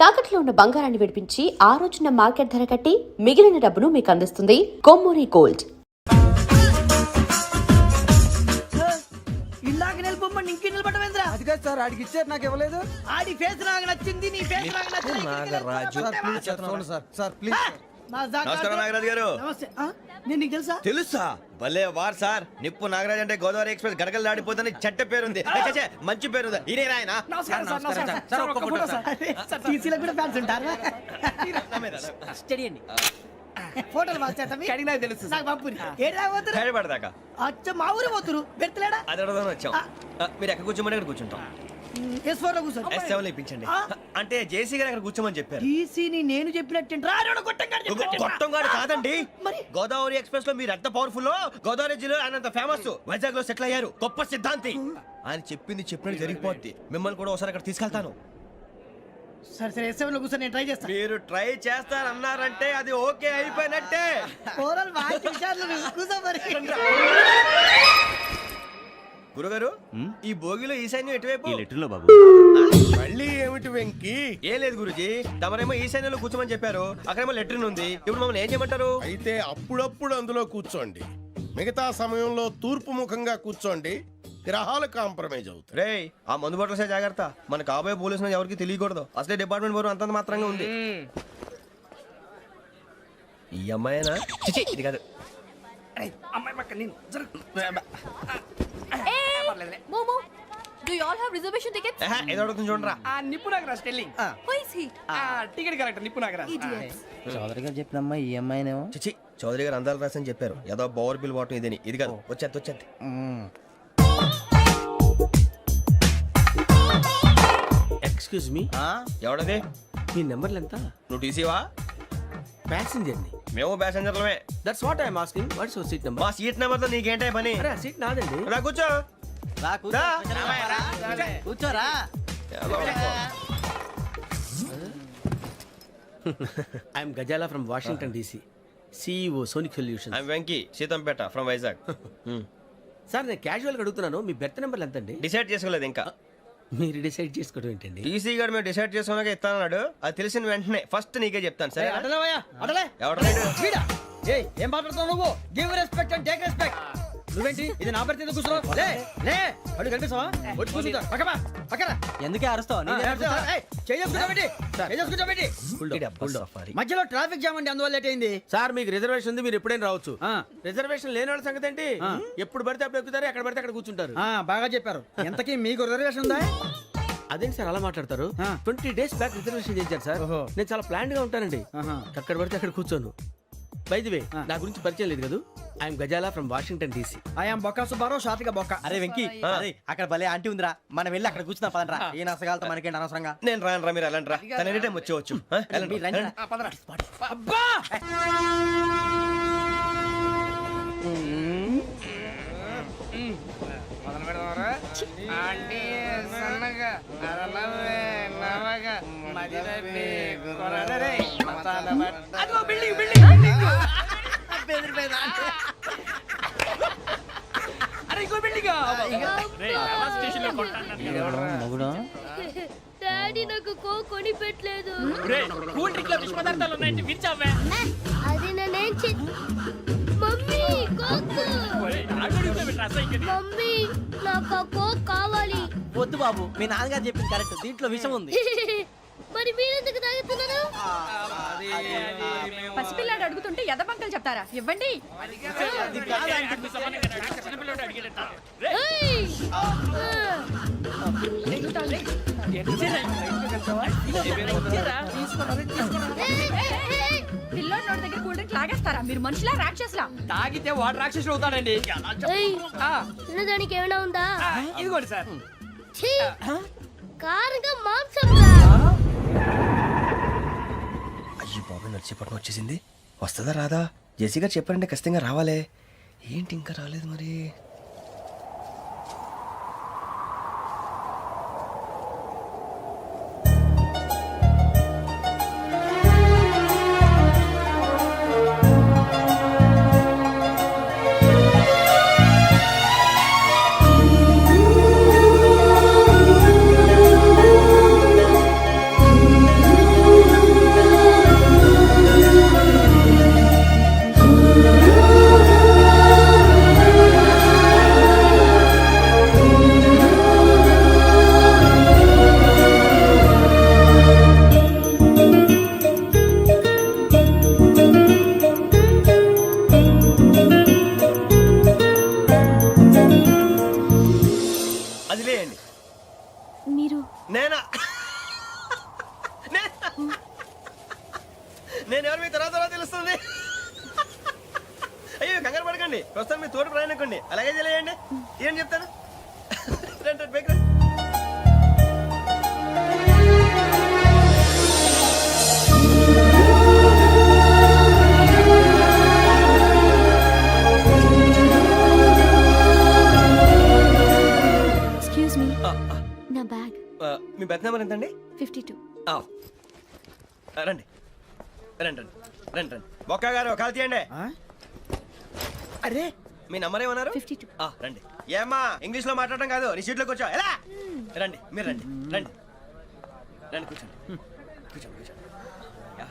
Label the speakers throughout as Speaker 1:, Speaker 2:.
Speaker 1: తాకట్లో ఉన్న బంగారాన్ని విడిపించి ఆ రోజున మార్కెట్ ధర కట్టి మిగిలిన డబ్బును మీకు అందిస్తుంది కొమ్మూరి గోల్డ్.
Speaker 2: ఇందాక నిలబొమ్మని ఇంకే నిలబడమేంద్రా?
Speaker 3: అది కాదు సార్, ఆడికి ఇచ్చారు, నాకు ఇవ్వలేదు.
Speaker 2: ఆడి ఫేస్ నాకు నచ్చింది, నీ ఫేస్ నాకు నచ్చింది.
Speaker 3: Sir please.
Speaker 4: నమస్కారం నాగరాజు గారు.
Speaker 2: నమస్తే. నేను నీకు తెలుసా?
Speaker 4: తెలుసా? భలే వార్ సార్. నిప్పు నాగరాజ్ అంటే గోదావరి ఎక్స్ప్రెస్ గడగలు దాడిపోతుంది చెట్ట పేరుంది. మంచి పేరు. ఇదే ఆయన.
Speaker 2: నమస్కారం సార్. నమస్కారం సార్. ఒక్క ఫోటో సార్. టీసీలో కూడా ఫ్యాన్స్ ఉంటారా? స్టడీ అండి. ఫోటోలు మార్చేస్తాం. కడిగి నాకు తెలుసు. నాకు పంపుని. ఏడా పోతురు?
Speaker 4: హైదరాబాద్.
Speaker 2: అచ్చ మా ఊరు పోతురు. పెడతలేడా?
Speaker 4: అది అడగదాం వచ్చాం. మీరు ఎక్కడ కూర్చోమని అక్కడ కూర్చుంటాం.
Speaker 2: S4 లో కూర్చో.
Speaker 4: S7 ఇప్పించండి. అంటే జేసీ గారు అక్కడ కూర్చోమని చెప్పారు.
Speaker 2: టీసీని నేను చెప్పినట్టు
Speaker 4: గొట్టంగాడు కాదండి.
Speaker 2: మరి
Speaker 4: గోదావరి ఎక్స్ప్రెస్ లో మీరు ఎంత పవర్ఫుల్, గోదావరి జిల్లా ఆయన ఫేమస్, వైజాగ్ లో సెటిల్ అయ్యారు, గొప్ప సిద్ధాంతి. ఆయన చెప్పింది చెప్పినట్టు జరిగిపోద్ది. మిమ్మల్ని కూడా ఒకసారి అక్కడ తీసుకెళ్తాను.
Speaker 2: సరే సరే, S7 లో కూర్చొని నేను ట్రై చేస్తాను.
Speaker 4: మీరు ట్రై చేస్తారన్నారంటే అది ఓకే అయిపోయినట్టే.
Speaker 2: ఓరల్ వాయిస్ విషయాలు కూర్చో మరి.
Speaker 4: గురుగారు, ఈ భోగిలో ఈశాన్యం ఎటువైపు?
Speaker 5: బాబు
Speaker 4: మళ్ళీ ఏమిటి వెంకి? ఏం లేదు గురుజీ, తమరేమో ఈశాన్యంలో కూర్చోమని చెప్పారు, అక్కడేమో లెట్రిన్ ఉంది. ఇప్పుడు మమ్మల్ని ఏం చేయమంటారు?
Speaker 6: అయితే అప్పుడప్పుడు అందులో కూర్చోండి, మిగతా సమయంలో తూర్పు ముఖంగా కూర్చోండి. గ్రహాలు కాంప్రమైజ్ అవుతాయి.
Speaker 4: రే, ఆ మందు బట్టలసే జాగ్రత్త. మన కాబోయే పోలీసులు ఎవరికి తెలియకూడదు. అసలే డిపార్ట్మెంట్ బోరు అంతంత మాత్రంగా ఉంది. ఈ అమ్మాయినా? చిచి, ఇది కాదు.
Speaker 2: అమ్మాయి పక్క నేను
Speaker 7: Momo, do you all have reservation tickets?
Speaker 4: ఏదో అడుగుతుంది చూడరా.
Speaker 2: నిప్పు Nagaraj telling.
Speaker 7: Who is he?
Speaker 2: Ticket correct, నిప్పు నాగరాజ్.
Speaker 7: Idiots.
Speaker 3: చౌదరి గారు చెప్పినమ్మా ఈ అమ్మాయినేమో.
Speaker 4: చిచి, చౌదరి గారు అందాలు రాసని చెప్పారు. ఏదో బోర్ బిల్ వాటం ఇదని. ఇది కాదు. వచ్చేది.
Speaker 5: Excuse me,
Speaker 4: ఎవడది?
Speaker 5: మీ నెంబర్లు ఎంత?
Speaker 4: నువ్వు టీసీవా?
Speaker 5: ప్యాసింజర్ ని.
Speaker 4: మేము ప్యాసెంజర్లమే.
Speaker 5: That's what I'm asking. What's your seat number?
Speaker 4: మా సీట్ నెంబర్ తో నీకేంటే పని?
Speaker 5: అరే సీట్ నాదండి.
Speaker 4: రా కూర్చో. రా.
Speaker 3: కూర్చోరా.
Speaker 5: I'm Gazala from Washington DC, CEO Sonic Solutions.
Speaker 4: I'm Venky, Seethampeta from Vizag.
Speaker 5: Sir నేను క్యాజువల్ గా అడుగుతున్నాను, మీ బెర్త్ నెంబర్లు ఎంత అండి?
Speaker 4: డిసైడ్ చేసుకోలేదు ఇంకా.
Speaker 5: మీరు డిసైడ్ చేసుకోవడం ఏంటండి?
Speaker 4: టీసీ గారు మేము డిసైడ్ చేసుకున్నాక ఇస్తానన్నాడు. అది తెలిసిన వెంటనే ఫస్ట్ నీకే చెప్తాను. సరే?
Speaker 2: అడలే
Speaker 4: ఎవరు?
Speaker 2: ఏం మాట్లాడుతున్నావు నువ్వు? Give respect and take respect. నువ్వేంటి ఇది నా పరిస్థితి? ఎందుకు కూర్చున్నావు? లే అడుగు కనిపిస్తావా? వచ్చి కూర్చుంటా. పక్కన
Speaker 3: ఎందుకే అరుస్తావు?
Speaker 2: మధ్యలో ట్రాఫిక్ జామ్ అండి, అందువల్ల లేట్ అయింది.
Speaker 5: సార్ మీకు రిజర్వేషన్ ఉంది, మీరు ఎప్పుడైనా రావచ్చు. రిజర్వేషన్ లేని వాళ్ళ సంగతి ఏంటి? ఎప్పుడు పడితే అప్పుడు ఎక్కుతారు, ఎక్కడ పడితే అక్కడ కూర్చుంటారు.
Speaker 2: బాగా చెప్పారు. ఎంతకీ మీకు రిజర్వేషన్ ఉందా?
Speaker 5: అదేంటి సార్ అలా మాట్లాడతారు? 20 days బ్యాక్ రిజర్వేషన్ చేశారు సార్. నేను చాలా ప్లాన్డ్ గా ఉంటానండి. అక్కడ పడితే అక్కడ కూర్చోను. బై ది వే, నా గురించి పరిచయం లేదు కదా. I'm Gazala from Washington DC.
Speaker 2: I'm Bokka Subbarao, షాతిక బొక్క.
Speaker 3: అరే వెంకీ, అక్కడ భలే ఆంటీ ఉందిరా, మనం వెళ్ళి అక్కడ కూర్చున్నా పదనరా. ఏ నసగాలతో మనకేంటి అనవసరంగా.
Speaker 4: నేను రాను. మీరు ఎలాంటి రా? తన ఎనీ టైం వచ్చేవచ్చు.
Speaker 2: అబ్బా
Speaker 7: డాడీ నాకు కోక్ కొని పెట్టలేదు. అది నేనేం మమ్మీ కోక్. మమ్మీ నాకు ఆ కోక్ కావాలి.
Speaker 3: వద్దు బాబు, మీ నాన్నగారు చెప్పింది కరెక్ట్, దీంట్లో విషయం ఉంది.
Speaker 7: మరి మీరెందుకు తాగుతున్నారు?
Speaker 8: పసిపిల్లాడు అడుగుతుంటే ఎదబంకలు చెప్తారా? ఇవ్వండి. పిల్లోడి నోటి దగ్గర కూల్ డ్రింక్ లాగేస్తారా? మీరు మనుషులా రాక్షసులా?
Speaker 2: తాగితే వాడు రాక్షసుడు అవుతాడండి.
Speaker 7: తినడానికి ఏమైనా ఉందా?
Speaker 2: ఇదిగోండి సార్.
Speaker 7: కారంగా మాంసం.
Speaker 4: అయ్యి బాబు, నడిచేపట్నం వచ్చేసింది. వస్తుందా రాదా? జెసీ గారు చెప్పారంటే ఖచ్చితంగా రావాలే. ఏంటి ఇంకా రాలేదు మరి? నేను ఎవరు మీ తర్వాత తెలుస్తుంది. అయ్యో కంగారు పడకండి, ప్రస్తుతం మీ తోటి ప్రయాణకండి. అలాగే తెలియండి, ఏం చెప్తాను. రండి, రండి, బైక్ రండి.
Speaker 7: ఎక్స్క్యూజ్ మీ, నా బ్యాగ్.
Speaker 4: మీ బెత్ నెంబర్ ఎంతండి?
Speaker 7: 52.
Speaker 4: రండి రండి రండి రండి రండి. బొక్క గారు కాల్ తీయండి.
Speaker 2: అరే
Speaker 4: మీ నంబర్ ఏమన్నారు?
Speaker 7: 52.
Speaker 4: రండి. ఏమ్మా ఇంగ్లీష్ లో మాట్లాడడం కాదు, నీ సీట్లోకి వచ్చా. ఎలా రండి, మీరు రండి రండి రండి, కూర్చోండి కూర్చోండి కూర్చోండి. యా.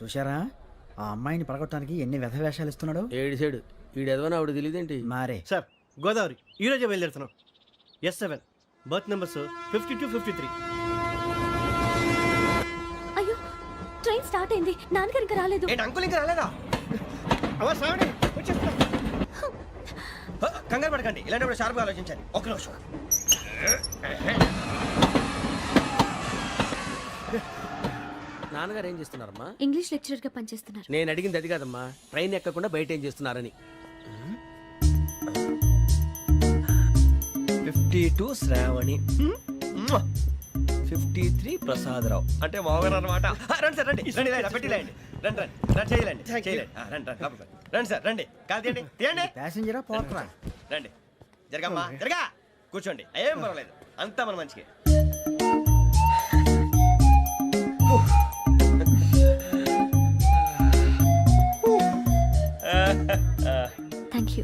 Speaker 2: చూశారా ఆ అమ్మాయిని పడగొట్టడానికి ఎన్ని వ్యధ వేషాలు ఇస్తున్నాడు.
Speaker 5: ఏడు సైడు వీడు ఎదవని ఆవిడ తెలియదేంటి.
Speaker 2: మారే
Speaker 3: సార్ గోదావరి ఈ రోజే బయలుదేరుతున్నాం. S7 berth numbers 52, 53.
Speaker 7: అయ్యో, ట్రైన్ స్టార్ట్ అయింది. నాన్నగారు ఇంకా రాలేదు.
Speaker 4: ఏంటి అంకుల్ ఇంకా రాలేదా? కంగారు పడకండి, ఇలాంటప్పుడు షార్ప్గా ఆలోచించండి. ఒక నిమిషం.
Speaker 5: నాన్నగారు ఏం చేస్తున్నారమ్మా?
Speaker 7: ఇంగ్లీష్ లెక్చరర్ గా పనిచేస్తున్నారు.
Speaker 5: నేను అడిగింది అది కాదమ్మా, ట్రైన్ ఎక్కకుండా బయట ఏం చేస్తున్నారని.
Speaker 4: 52 శ్రావణి, 53 ప్రసాదరావు అంటే మామగారు అనమాట. రండి సార్, రండి రండి, పెట్టి లేండి. రండి రండి రండి, చేయలేండి చేయలేండి. రండి రండి లోపలికి రండి సార్, రండి కాల్ తీయండి తీయండి.
Speaker 2: ప్యాసింజరా పోట్రా.
Speaker 4: రండి, జరగమ్మా జరగా, కూర్చోండి. ఏం పర్వాలేదు, అంతా మన మంచికి.
Speaker 7: Thank you.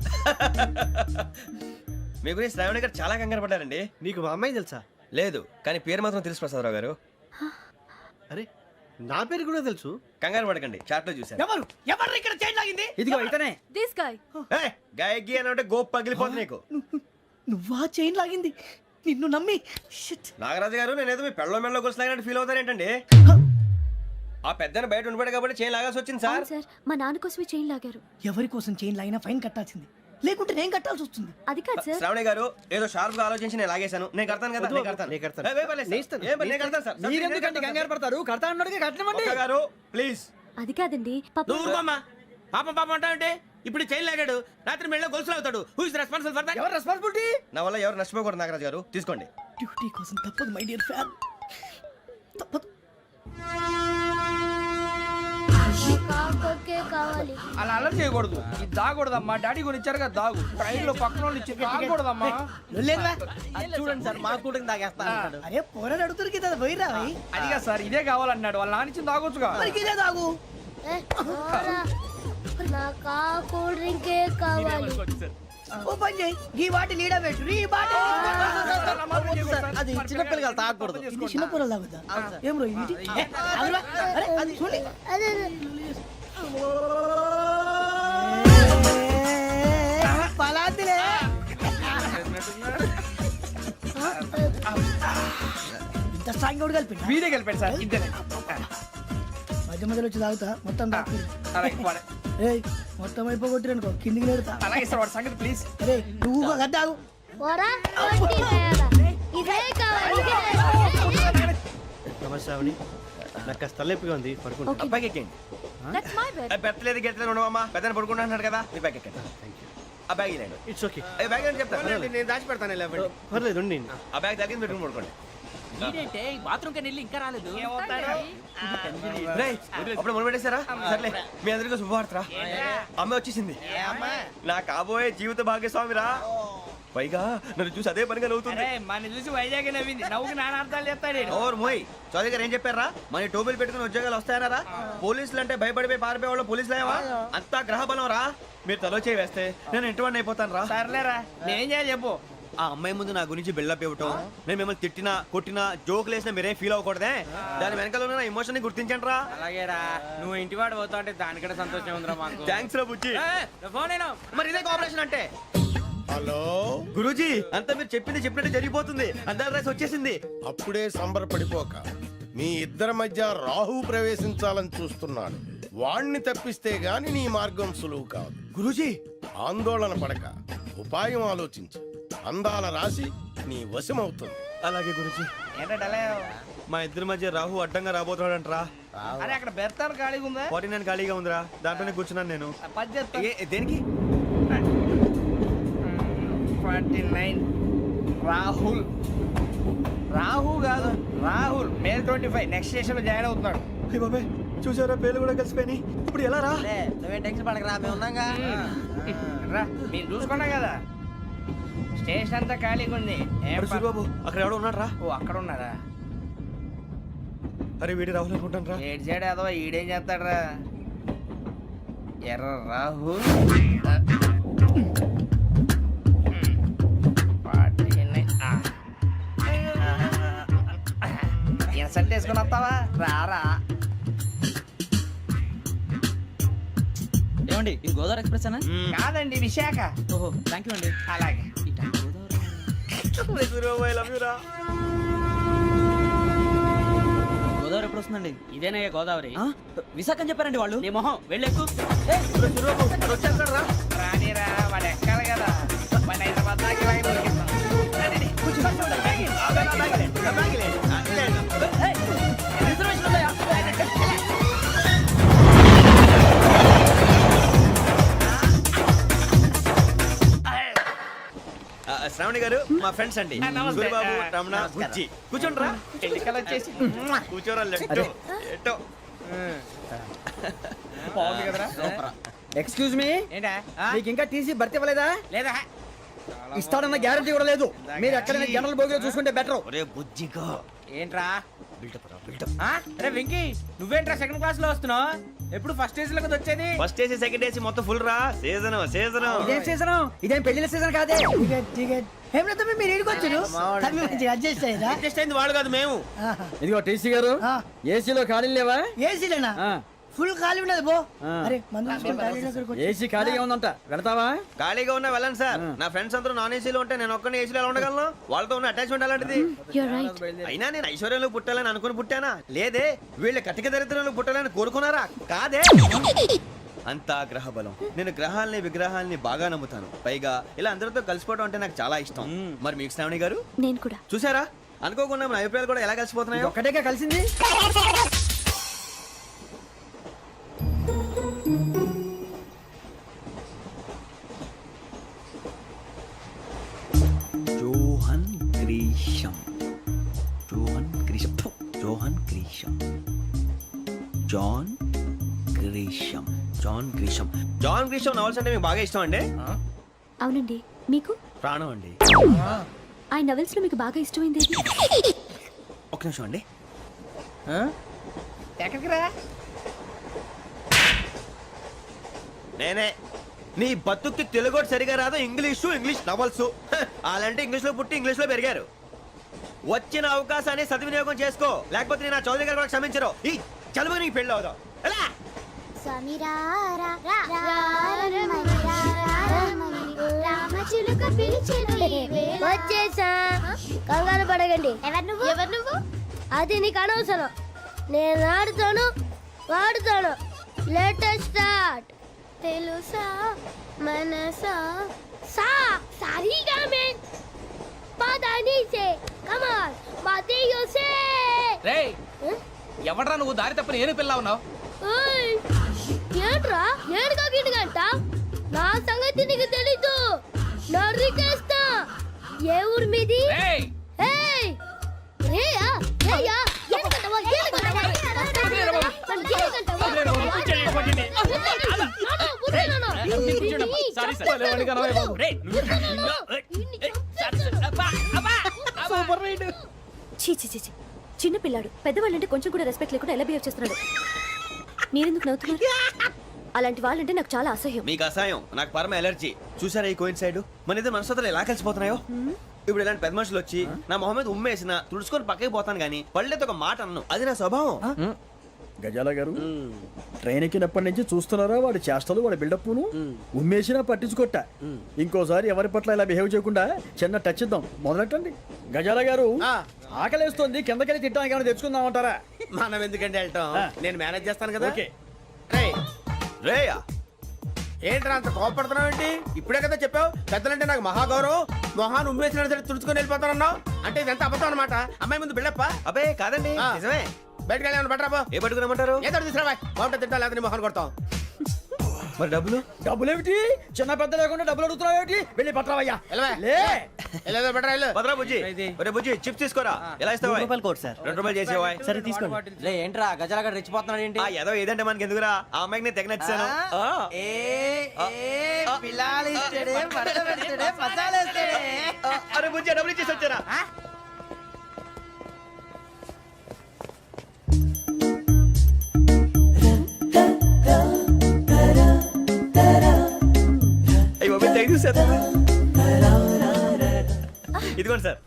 Speaker 4: మీ గురించి శ్రావణి గారు చాలా కంగారు పడ్డారండి.
Speaker 3: నీకు మా అమ్మాయి తెలుసా?
Speaker 4: లేదు, కానీ పేరు మాత్రం తెలుసు ప్రసాదరావు గారు.
Speaker 3: అరే నా పేరు కూడా తెలుసు.
Speaker 4: కంగారు పడకండి, చాట్ లో చూశాను.
Speaker 2: ఎవరు ఎవరు ఇక్కడ చైన్ లాగింది? ఇదిగో ఇతనే.
Speaker 7: This guy.
Speaker 4: గాయకి అని అంటే గోప్ పగిలిపోతుంది నీకు.
Speaker 2: నువ్వా చైన్ లాగింది? నిన్ను నమ్మి షిట్.
Speaker 4: నాగరాజు గారు, నేనేదో మీ పెళ్ళ మెళ్ళలో గురిసిలాగినట్టు ఫీల్ అవుతారు ఏంటండి? ఆ పెద్దని బయట ఉండిపోయాడు కాబట్టి చైన్ లాగాల్సి వచ్చింది సార్.
Speaker 7: సార్, మా నాన్న కోసమే చైన్ లాగారు.
Speaker 2: ఎవరి కోసం చైన్ లాగినా ఫైన్ కట్టాల్సింది, లేకుంటే నేను కట్టాల్సి వస్తుంది.
Speaker 7: అది కాదు సార్.
Speaker 4: శ్రావణి గారు ఏదో షార్ప్ గా ఆలోచించి నేను లాగేశాను. నేను కడతాను కదా, నేను కడతాను.
Speaker 3: నేను కడతాను.
Speaker 4: ఏ, ఏ, పర్లేదు సార్. ఏ, నేను కడతాను సార్.
Speaker 2: మీరెందుకంటే కంగారు పడతారు? కడతా అన్నాడుగా కట్టమండి.
Speaker 4: ఒక్క గారు ప్లీజ్.
Speaker 7: అది కాదండి, పాప.
Speaker 5: నువ్వు ఊరుకోమ్మా. పాపం పాపం అంటావంటే ఇప్పుడు చైన్ లాగాడు, రాత్రి మెళ్ళ గొలుసులు అవుతాడు. Who is responsible for that?
Speaker 2: ఎవరు రెస్పాన్సిబిలిటీ?
Speaker 4: నా వల్ల ఎవరు నష్టపోకూడదు నాగరాజు గారు, తీసుకోండి.
Speaker 2: డ్యూటీ కోసం తప్పదు మై డియర్ ఫ్యాన్, తప్పదు.
Speaker 7: కావాలి.
Speaker 9: అలా అలర్ట్ చేయకూడదు. ఇది దాగకూడదమ్మా. డాడీ కొని ఇచ్చారు కదా దాగు. ట్రైన్ లో పక్కన వాళ్ళు ఇచ్చి దాగకూడదమ్మా.
Speaker 2: లేదురా.
Speaker 3: చూడండి సార్, మా కూడా తాగేస్తా అంటాడు.
Speaker 2: అరే పోరాడు అడుగుతారు కదా, పోయిరా భయ్.
Speaker 9: అదిగా సార్, ఇదే కావాలన్నాడు. వాళ్ళ నాన్న ఇచ్చింది తాగొచ్చుగా.
Speaker 2: మరి ఇదే తాగు.
Speaker 7: నాకు కూల్ డ్రింకే కావాలి.
Speaker 2: ఓ పని చేయి, ఈ బాటి లీడ పెట్టు. ఈ బాటి
Speaker 3: అది చిన్నపిల్లలు తాగకూడదు.
Speaker 2: ఇది చిన్న పొరలు తాగుతా. ఏం రో ఇది? అదిరా. అరే అది చూడండి. పలాతిలే. ఇంత స్ట్రాంగ్ కూడా కలిపి
Speaker 9: వీడే గెలిపాడు సార్, ఇద్దరే.
Speaker 2: మధ్య మధ్యలో వచ్చి తాగుతా, మొత్తం తాగు.
Speaker 9: అలాగే వాడు-
Speaker 2: ఏయ్ మొత్తం అయిపోగొట్టిరనుకో కిందికి నేడుతా.
Speaker 9: అలాగే సార్, వాడు సంగతి ప్లీజ్.
Speaker 2: అరే నువ్వు గద్దాగు.
Speaker 7: ఇదే కావాలి.
Speaker 3: నమస్తే శ్రావణి, నాకు కాస్త తలెప్పిగా ఉంది, పడుకుంటా.
Speaker 4: అబ్బాయికి ఎక్కండి.
Speaker 7: That's my bed.
Speaker 4: పెట్టలేదు గెట్టలేదు ఉండవమ్మా. పెద్దని పడుకుంటున్నాడు కదా, మీ బ్యాగ్ ఎక్కండి. ఆ బ్యాగ్ ఇలాండి.
Speaker 3: It's okay.
Speaker 4: ఏ బ్యాగ్ అని చెప్తాను.
Speaker 5: నేను దాచి పెడతాను.
Speaker 3: పర్లేదు ఉండి.
Speaker 4: ఆ బ్యాగ్ తగ్గింది పెట్టుకుని పడుకోండి.
Speaker 9: బాత్రూమ్ కి వెళ్ళి ఇంకా రాలేదు.
Speaker 4: రేయ్, అప్పుడు మొదలు పెట్టేశారా? సర్లే, మీ అందరికీ శుభవార్తరా. అమ్మ వచ్చేసింది. నా కాబోయే జీవిత భాగ్యస్వామిరా. పైగా నన్ను చూసి అదే పనిగా నవ్వుతుంది.
Speaker 9: మన చూసి వైజాగ్ నవ్వింది. నవ్వుకి నాన్న అర్థాలు చెప్తాడు.
Speaker 4: ఓర్ మోయ్, చౌదరి గారు ఏం చెప్పారా? మన టోబీలు పెట్టుకుని ఉద్యోగాలు వస్తాయనరా? పోలీసులు అంటే భయపడిపోయి పారిపోయే వాళ్ళు పోలీసులేవా? అంతా గ్రహ బలం రా. మీరు తలో చేయి వేస్తే నేను ఇంటివాడిని అయిపోతాను రా.
Speaker 9: సర్లేరా, నేనేం చేయాలి చెప్పు.
Speaker 4: ఆ అమ్మాయి ముందు నా గురించి బిల్డప్ ఇవ్వటం, నేను మిమ్మల్ని తిట్టినా కొట్టినా జోకులు వేసినా మీరేం ఫీల్ అవ్వకూడదే. దాని వెనకాల ఉన్న ఎమోషన్ ని గుర్తించండి రా.
Speaker 9: అలాగేరా, నువ్వు ఇంటివాడు పోతా అంటే దానికంటే సంతోషం ఉందిరా మాకు.
Speaker 4: థ్యాంక్స్ రా బుజ్జి.
Speaker 9: ఫోన్ అయినా
Speaker 4: మరి ఇదే కోఆపరేషన్ అంటే.
Speaker 6: హలో
Speaker 4: గురూజీ, అంతా మీరు చెప్పింది చెప్పినట్టు జరిగిపోతుంది. అందరి రైస్ వచ్చేసింది.
Speaker 6: అప్పుడే సంబరపడిపోక మీ ఇద్దరి మధ్య రాహు ప్రవేశించాలని చూస్తున్నాడు. వాణ్ణి తప్పిస్తే గాని నీ మార్గం సులువు కాదు.
Speaker 4: గురూజీ
Speaker 6: ఆందోళన పడక ఉపాయం ఆలోచించు. అందాల రాశి నీ వశమవుతుంది.
Speaker 4: అలాగే గురూజీ.
Speaker 9: ఏంటంటే
Speaker 4: మా ఇద్దరి మధ్య రాహు అడ్డంగా రాబోతున్నాడంట్రా.
Speaker 9: అరే అక్కడ బెర్తాను ఖాళీగా ఉందా?
Speaker 4: 49 ఖాళీగా ఉందిరా, దాంట్లోనే కూర్చున్నాను నేను.
Speaker 9: పది చెప్తా.
Speaker 4: దేనికి?
Speaker 9: 49 రాహుల్. రాహు కాదు రాహుల్. మే 25 నెక్స్ట్ స్టేషన్ లో జాయిన్ అవుతున్నాడు.
Speaker 4: అయ్య బాబాయ్, చూసారా పేర్లు కూడా కలిసిపోయినాయి. ఇప్పుడు ఎలా రా?
Speaker 2: నువ్వేం టెన్షన్ పడకరా, మేము ఉన్నాగా.
Speaker 9: రా మీరు చూసుకున్నా కదా స్టేషన్ అంతా ఖాళీగా ఉంది.
Speaker 4: అరే సూరిబాబు, అక్కడ ఎవడో ఉన్నాడు రా.
Speaker 9: ఓ అక్కడ ఉన్నారా?
Speaker 4: అరే వీడి రాహుల్ అనుకుంటాను రా.
Speaker 9: ఏడు చేయడం ఏదో ఈడేం చేస్తాడరా? ఎర్ర రాహుల్. ఇన్సల్ట్ వేసుకుని వస్తావా? రారా.
Speaker 2: ఏమండి ఇది గోదావరి ఎక్స్ప్రెస్ అనా?
Speaker 9: కాదండి విశాఖ.
Speaker 2: ఓహో థ్యాంక్ యూ అండి.
Speaker 9: అలాగే.
Speaker 4: సూరిబాబు, ఐ లవ్ యు రా.
Speaker 2: గోదావరి ఎప్పుడు వస్తుందండి? ఇదేనయ్య గోదావరి. విశాఖ అని చెప్పారండి వాళ్ళు. నీ మొహం వెళ్ళెక్కు.
Speaker 4: సూరిబాబు వచ్చేస్తాడు రా.
Speaker 9: రానిరా, వాడు ఎక్కాలి కదా. వాడిని హైదరాబాద్ దాకా ఇలాగే దొరికిస్తాం. రండి, కూర్చో.
Speaker 2: రిజర్వేషన్ ఉందా?
Speaker 4: శ్రావణి గారు మా ఫ్రెండ్స్ అండి.
Speaker 9: నమస్తే.
Speaker 4: సూరిబాబు, రమణ,
Speaker 9: నమస్కారం.
Speaker 4: బుజ్జి. కూర్చోండి రా.
Speaker 9: ఎన్నికలు వచ్చేసి
Speaker 4: కూర్చోరా. లెట్టో ఎట్టో.
Speaker 9: బాగుంది కదరా?
Speaker 2: ఎక్స్క్యూజ్ మీ,
Speaker 9: ఏంటా?
Speaker 2: మీకు ఇంకా టీసీ భర్తీ ఇవ్వలేదా?
Speaker 9: లేదా
Speaker 2: ఇస్తాడన్న గ్యారంటీ కూడా లేదు. మీరు ఎక్కడైనా జనరల్ బోగిలో చూసుకుంటే బెటర్.
Speaker 4: ఒరే బుజ్జిగా.
Speaker 9: ఏంట్రా?
Speaker 4: బిల్డప్ రా, బిల్డప్.
Speaker 9: అరే వెంకీ, నువ్వేంట్రా సెకండ్ క్లాస్ లో వస్తున్నావు? ఎప్పుడు ఫస్ట్ ఏసీ లో వచ్చేది?
Speaker 4: ఫస్ట్ ఏసీ సెకండ్ ఏసీ మొత్తం ఫుల్ రా. Season season.
Speaker 2: ఇదేం సీజన్? ఇదేం పెళ్లిన సీజన్ కాదే. ఏమిటో మీరు ఇడికొచ్చారు, అడ్జస్ట్ అయ్యారా?
Speaker 4: అడ్జస్ట్ అయింది వాళ్ళు కాదు, మేము.
Speaker 2: ఇదిగో టీసీ గారు, ఏసీలో ఖాళీ లేవా?
Speaker 10: ఏసీలేనా? ఫుల్ ఖాళీ ఉన్నది బో. అరే మందు
Speaker 2: ఏసీ ఖాళీగా ఉందంట, వెళతావా?
Speaker 4: ఖాళీగా ఉన్నా వెళ్ళండి సార్. నా ఫ్రెండ్స్ అందరూ నాన్ ఏసీలో ఉంటే నేను ఒక్కనే ఏసీలో ఎలా ఉండగలను? వాళ్ళతో ఉన్న అటాచ్మెంట్ అలాంటిది. అయినా నేను ఐశ్వర్యంలో పుట్టాలని అనుకుని పుట్టానా? లేదే. వీళ్ళ కటిక దరిద్రంలో పుట్టాలని కోరుకున్నారా? కాదే. అంతా గ్రహ బలం. నేను గ్రహాలని విగ్రహాలని బాగా నమ్ముతాను. పైగా ఇలా అందరితో కలిసిపోవడం అంటే నాకు చాలా ఇష్టం. మరి మీకు శ్రావణి గారు?
Speaker 1: నేను కూడా.
Speaker 4: చూసారా, అనుకోకుండా మన అభిప్రాయాలు కూడా ఎలా కలిసిపోతున్నాయో.
Speaker 2: ఒక్కటేగా కలిసింది.
Speaker 4: Johan Grisham. Johan Grisham. Johan Grisham. John Grisham. John Grisham. John Grisham novels అంటే మీకు బాగా ఇష్టం అండి?
Speaker 1: అవునండి. మీకు?
Speaker 4: ప్రాణం అండి.
Speaker 1: ఆ నవెల్స్ లో మీకు బాగా ఇష్టమైంది?
Speaker 4: ఒక్క నిమిషం అండి.
Speaker 9: ఎక్కడికి రా?
Speaker 4: నేనే. నీ బతుక్కి తెలుగు సరిగా రాదు, ఇంగ్లీష్ నవల్స్. అలాంటి ఇంగ్లీష్ లో పుట్టి ఇంగ్లీష్ లో పెరిగారు. వచ్చిన అవకాశాన్ని సద్వినియోగం చేసుకో, లేకపోతే నేను నా చౌదరి గారు కూడా క్షమించరు. ఈ చదువు నీకు పెళ్ళి అవుదాం. ఎలా?
Speaker 7: వచ్చేసా. కంగారు పడకండి. ఎవరు నువ్వు? అది నీకు అనవసరం. నేను ఆడుతాను, వాడుతాను. Latest start. తెలుసా మనసా సా సారీగా మే పదని సే కమాన్ మాదేయో సే.
Speaker 9: రేయ్, ఎవడ్రా నువ్వు? దారి తప్పని ఏను పిల్ల ఉన్నావు?
Speaker 7: ఓయ్ ఏంట్రా ఏడుగా గిడుగంట? నా సంగతి నీకు తెలీదు. నరికేస్తా. ఏ ఊరు మీది?
Speaker 9: రేయ్,
Speaker 7: ఏయ్ రేయా రేయా ఏడుగంటవా ఏడుగంటవా
Speaker 1: చీ చీ చీ చీ. చిన్న పిల్లాడు. పెద్దవాళ్ళంటే కొంచెం కూడా రెస్పెక్ట్ లేకుండా ఎలా బిహేవ్ చేస్తున్నాడు. మీరెందుకు నవ్వుతున్నారు? అలాంటి వాళ్ళంటే నాకు చాలా అసహ్యం.
Speaker 4: మీకు అసహాయం, నాకు పరమ ఎలర్జీ. చూసారా ఈ కోయిన్ సైడ్? మన ఇద్దరు మనసుతో ఎలా కలిసిపోతున్నాయో. ఇప్పుడు ఇలాంటి పెద్ద మనుషులు వచ్చి నా మొహం మీద ఉమ్మేసిన తుడుచుకొని పక్కకి పోతాను గానీ పళ్ళేతో ఒక మాట అన్ను. అది నా స్వభావం.
Speaker 11: గజాల గారు ట్రైన్ ఎక్కినప్పటి నుంచి చూస్తున్నారా వాడి చేష్టలు వాడి బిల్డప్ను ఉమ్మేసినా పట్టించుకోట ఇంకోసారి ఎవరి పట్ల ఇలా బిహేవ్ చేయకుండా చిన్న టచ్ ఇద్దాం మొదలెట్టండి గజాల గారు ఆకలేస్తోంది కిందకెళ్ళి తిట్టడానికి ఏమైనా తెచ్చుకుందామంటారా
Speaker 5: మనం ఎందుకంటే వెళ్తాం నేను మేనేజ్ చేస్తాను కదా.
Speaker 11: ఓకే
Speaker 9: రేయ్,
Speaker 4: రేయా
Speaker 9: ఏంట్రా అంత కోపడుతున్నావు ఏంటి? ఇప్పుడే కదా చెప్పావు పెద్దలంటే నాకు మహాగౌరవం, మొహాన్ని ఉమ్మేసిన సరే తుడుచుకొని వెళ్ళిపోతానన్నావు. అంటే ఇదంతా అబద్ధం అనమాట. అమ్మాయి ముందు బిల్డప్ప.
Speaker 4: అబ్బే కాదండి
Speaker 9: ఆ.
Speaker 4: నిజమే.
Speaker 9: బయటకు వెళ్ళి బట్రాబో.
Speaker 4: ఏ పట్టుకురమ్మంటారు?
Speaker 9: ఏదో తీసుకురా బాగుంటుంది తింటా లేదా మొహాన్ని కొడతాం.
Speaker 4: మరి డబ్బులు?
Speaker 11: డబ్బులు ఏమిటి చిన్న పెద్ద లేకుండా డబ్బులు అడుగుతున్నావు ఏమిటి వెళ్ళి పట్టరావయ్యా
Speaker 9: వెళ్ళవా?
Speaker 11: లే
Speaker 9: వెళ్ళేదో బట్రా వెళ్ళు.
Speaker 4: భద్రా బుజ్జి ఒరే బుజ్జి చిప్స్ తీసుకోరా. ఎలా ఇస్తావా?
Speaker 3: రూపాయలు కోట్ సార్.
Speaker 4: 2 రూపాయలు చేసేవా?
Speaker 3: సరే తీసుకోండి.
Speaker 10: లే ఏంట్రా గజాల రెచ్చిపోతున్నాడు ఏంటి?
Speaker 4: ఆ ఏదో ఏదంటే మనకి ఎందుకురా, ఆ అమ్మాయికి నేను తెగ నచ్చాను. అరే బుజ్జి డబ్బులు ఇచ్చేసి వచ్చారా? అయ్యో బాబోయ్, తెగ చూసేస్తారా? ఇదిగోండి సార్.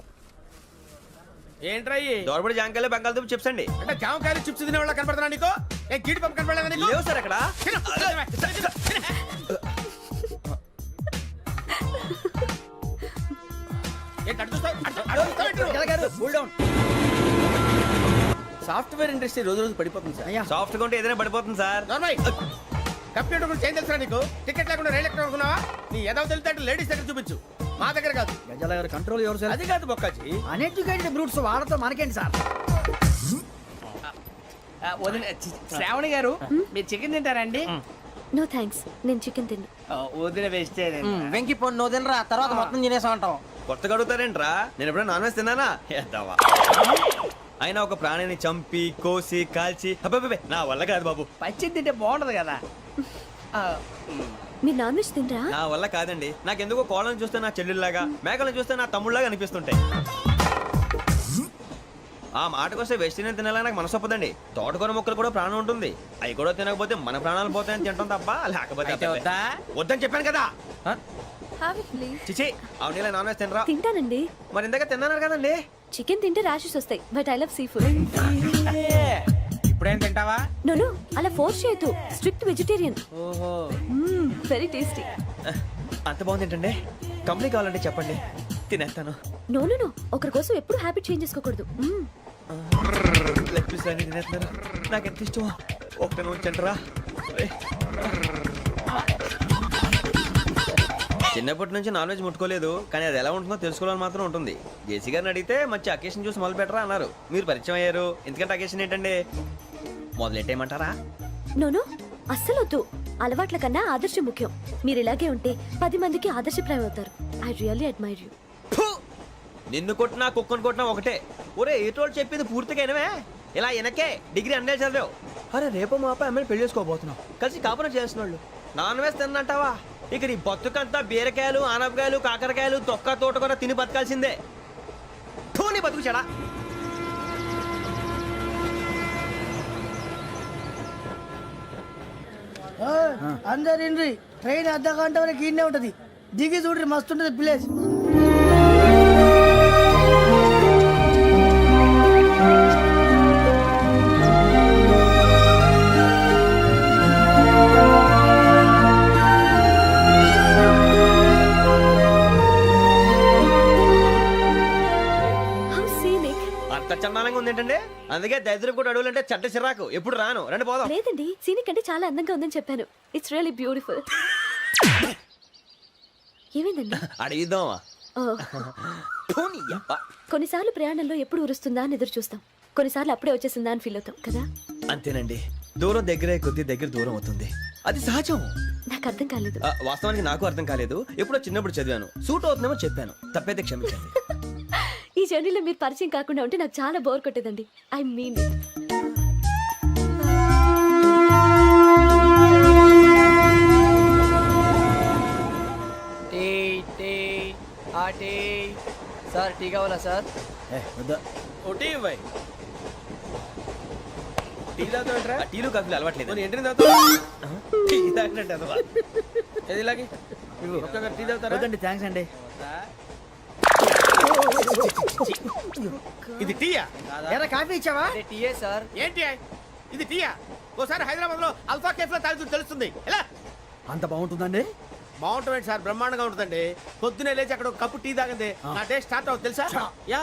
Speaker 9: ఏంట్రా ఇయ్యి?
Speaker 4: దోరబడి జాంకాయలు బంగాళదుంప చిప్స్ అండి.
Speaker 9: అంటే జామకాయలు చిప్స్ తినే వాళ్ళ కనపడుతున్నా నీకు? ఏ గీడి పంపు కనపడలేదా నీకు?
Speaker 4: లేవు సార్ అక్కడ.
Speaker 9: తిను, తిను, తిను. ఏంటి అటు చూస్తావు? అటు చూస్తావు ఏంటి నువ్వు?
Speaker 11: గజాల గారు కూల్ డౌన్
Speaker 5: సాఫ్ట్వేర్ ఇండస్ట్రీ రోజు రోజు పడిపోతుంది సార్.
Speaker 4: సాఫ్ట్ గా ఉంటే ఏదైనా పడిపోతుంది సార్.
Speaker 9: నార్మల్ కంప్యూటర్ గురించి ఏం తెలుసా నీకు? టికెట్ లేకుండా రైలు ఎక్కడ అనుకున్నావా? నీ ఏదో తెలితే అంటే లేడీస్ దగ్గర చూపించు, మా దగ్గర కాదు.
Speaker 11: గజాల గారు కంట్రోల్ ఎవరు సార్
Speaker 9: అది కాదు బొక్కాజీ.
Speaker 2: అన్ఎడ్యుకేటెడ్ బ్రూట్స్ వాళ్ళతో మనకేంటి సార్?
Speaker 9: శ్రావణి గారు మీరు చికెన్ తింటారండి?
Speaker 1: నో థ్యాంక్స్, నేను చికెన్ తిన్ను.
Speaker 9: వదిన వేస్తే
Speaker 10: వెంకి పొన్ను నువ్వు తినరా తర్వాత మొత్తం తినేసా ఉంటాం.
Speaker 4: కొత్తగా అడుగుతారేంట్రా? నేను ఎప్పుడైనా నాన్ వెజ్ తిన్నానా? ఎద్దావా. అయినా ఒక ప్రాణిని చంపి కోసి కాల్చి అబ్బబ్బే నా వల్ల కాదు బాబు.
Speaker 9: పచ్చి తింటే బాగుంటది కదా.
Speaker 1: మీరు నాన్ వెజ్ తినరా?
Speaker 4: నా వల్ల కాదండి. నాకెందుకో కోళ్ళని చూస్తే నా చెల్లెళ్ళలాగా, మేకలను చూస్తే నా తమ్ముళ్ళలాగా అనిపిస్తుంటాయి. ఆ మాటకొస్తే వెస్టిరియన్ తినాలని నాకు మనసు ఒప్పదండి. తోటకూర మొక్కలు కూడా ప్రాణం ఉంటుంది. అవి కూడా తినకపోతే మన ప్రాణాలు పోతాయని తింటాం తప్ప లేకపోతే అబ్బబ్బే. వద్దని చెప్పాను కదా.
Speaker 1: Have it, please.
Speaker 4: చిచి అవునీ నాన్ వెజ్ తినరా?
Speaker 1: తింటానండి.
Speaker 4: మరి ఇందాక తిన్నాను కదండి.
Speaker 1: చికెన్ తింటే ర్యాషెస్ వస్తాయి, but I love sea food.
Speaker 9: ఇప్పుడేం తింటావా?
Speaker 1: నో అలా ఫోర్స్ చేయొద్దు. Strict vegetarian.
Speaker 9: ఓహో,
Speaker 1: వెరీ టేస్టీ.
Speaker 4: అంత బాగుంది ఏంటండి? కంప్లీట్ కావాలంటే చెప్పండి, తినేస్తాను.
Speaker 1: నో ఒకరి కోసం ఎప్పుడు హ్యాబిట్ చేంజ్ చేసుకోకూడదు.
Speaker 4: లెగ్ పీస్ అన్ని తినేస్తున్నారు. నాకు ఎంత ఇష్టం. ఒకటే ఉంచండిరా. చిన్నప్పటి నుంచి నాన్ వెజ్ ముట్టుకోలేదు, కానీ అది ఎలా ఉంటుందో తెలుసుకోవాలని మాత్రం ఉంటుంది. జేసీ గారిని అడిగితే మంచి అకేషన్ చూసి మొదలు పెట్టరా అన్నారు. మీరు పరిచయం అయ్యారు, ఎందుకంటే అకేషన్ ఏంటండి? మొదలెట్టేయమంటారా?
Speaker 1: నో అస్సలు వద్దు. అలవాట్ల కన్నా ఆదర్శం ముఖ్యం. మీరు ఇలాగే ఉంటే 10 మందికి ఆదర్శప్రాయం అవుతారు. I really admire you.
Speaker 4: నిన్ను కొట్టినా కుక్కను కొట్టినా ఒకటే. ఒరే ఏటోళ్ళు చెప్పింది పూర్తిగా వినవే. ఇలా వెనకే డిగ్రీ అన్నే చదివావు. అరే రేపు మా అబ్బాయి అమ్మాయిని పెళ్లి చేసుకోబోతున్నావు, కలిసి కాపురం చేసిన వాళ్ళు నాన్ వెజ్ తిన్నంటావా? ఇక నీ బతుకంతా బీరకాయలు ఆనపకాయలు కాకరకాయలు తొక్క తోట కూడా తిని బతకాల్సిందే. నీ బతుకు చెడా.
Speaker 2: అందరు ఇండ్రి ట్రైన్ అర్ధ గంట వరకు ఇన్నే ఉంటది. దిగి చూడ్రి మస్తు ఉంటది ప్లేస్.
Speaker 1: How scenic.
Speaker 4: అంత చందానంగా ఉంది ఏంటంటే? అందుకే దరిద్రం కూడా అడవులంటే చెడ్డ చిరాకు. ఎప్పుడు రాను, రండి పోదాం.
Speaker 1: లేదండి, సీనిక్ అంటే చాలా అందంగా ఉందని చెప్పాను. It's really beautiful. ఏమైందండి?
Speaker 4: అడిగిద్దామా?
Speaker 1: కొన్నిసార్లు ప్రయాణంలో ఎప్పుడు ఉరుస్తుందా అని ఎదురు చూస్తాం, కొన్నిసార్లు అప్పుడే వచ్చేసిందా అని ఫీల్ అవుతాం కదా.
Speaker 4: అంతేనండి, దూరం దగ్గరే కొద్ది దగ్గర దూరం అవుతుంది. అది సహజం.
Speaker 1: నాకు అర్థం కాలేదు.
Speaker 4: వాస్తవానికి నాకు అర్థం కాలేదు. ఎప్పుడో చిన్నప్పుడు చదివాను, సూట్ అవుతుందేమో చెప్పాను, తప్పైతే క్షమించండి.
Speaker 1: ఈ జర్నీలో మీరు పరిచయం కాకుండా ఉంటే నాకు చాలా బోర్ కొట్టేదండి. ఐ మీన్
Speaker 10: సార్ టీ కావాలా సార్?
Speaker 5: ఒకటి ఇవ్వాలి. టీ తాగుతావేంట్రా?
Speaker 4: టీలు కాఫీలు అలవాట్లేదు.
Speaker 5: ఎంట్రీ తాగుతావా?
Speaker 4: టీ తాగినట్టు అదవా.
Speaker 5: ఏది ఇలాగే ఒక్కొక్కరు టీ తాగుతారా?
Speaker 2: థ్యాంక్స్ అండి.
Speaker 9: ఇది టీయా?
Speaker 2: ఎరా కాఫీ ఇచ్చావా?
Speaker 10: టీయే సార్.
Speaker 9: ఏంటి ఇది టీయా? ఓసారి హైదరాబాద్ లో అల్ఫా కేఫ్ లో తాగుతూ తెలుస్తుంది. ఎలా
Speaker 11: అంత బాగుంటుందండి?
Speaker 9: బాగుంటుంది సార్, బ్రహ్మాండంగా ఉంటుందండి. పొద్దునే లేచి అక్కడ ఒక కప్పు టీ తాగింది నా డే స్టార్ట్ అవుతుంది తెలుసా? యా.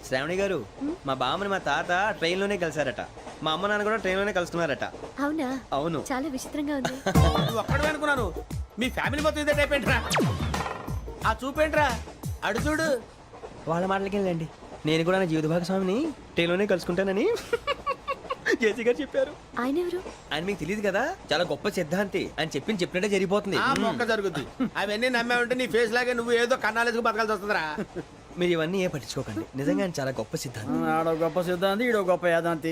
Speaker 4: శ్రావణి గారు, మా బామ్మని మా తాత ట్రైన్ లోనే కలిసారట. మా అమ్మ నాన్న కూడా ట్రైన్ లోనే కలుసుకున్నారట.
Speaker 1: అవునా?
Speaker 4: అవును.
Speaker 1: చాలా విచిత్రంగా ఉంది.
Speaker 9: నువ్వు ఒక్కడే అనుకున్నాను, మీ ఫ్యామిలీ మొత్తం ఇదే టైప్ ఏంట్రా? ఆ చూపేంట్రా, అడు చూడు.
Speaker 4: వాళ్ళ మాటలకి వెళ్ళండి. నేను కూడా నా జీవిత భాగస్వామిని ట్రైన్ లోనే కలుసుకుంటానని జేసీ గారు చెప్పారు.
Speaker 1: ఆయన ఎవరు?
Speaker 4: ఆయన మీకు తెలియదు కదా, చాలా గొప్ప సిద్ధాంతి అని చెప్పినట్టే జరిగిపోతుంది.
Speaker 9: ఆ మొక్క జరుగుద్ది. అవన్నీ నమ్మే ఉంటే నీ ఫేస్ లాగే నువ్వు ఏదో కన్నాలేసుకు బతకాల్సి వస్తుందిరా.
Speaker 4: మీరు ఇవన్నీ ఏ పట్టించుకోకండి. నిజంగా ఆయన చాలా గొప్ప సిద్ధాంతి.
Speaker 11: ఆడో గొప్ప సిద్ధాంతి, ఈడో గొప్ప యాదాంతి.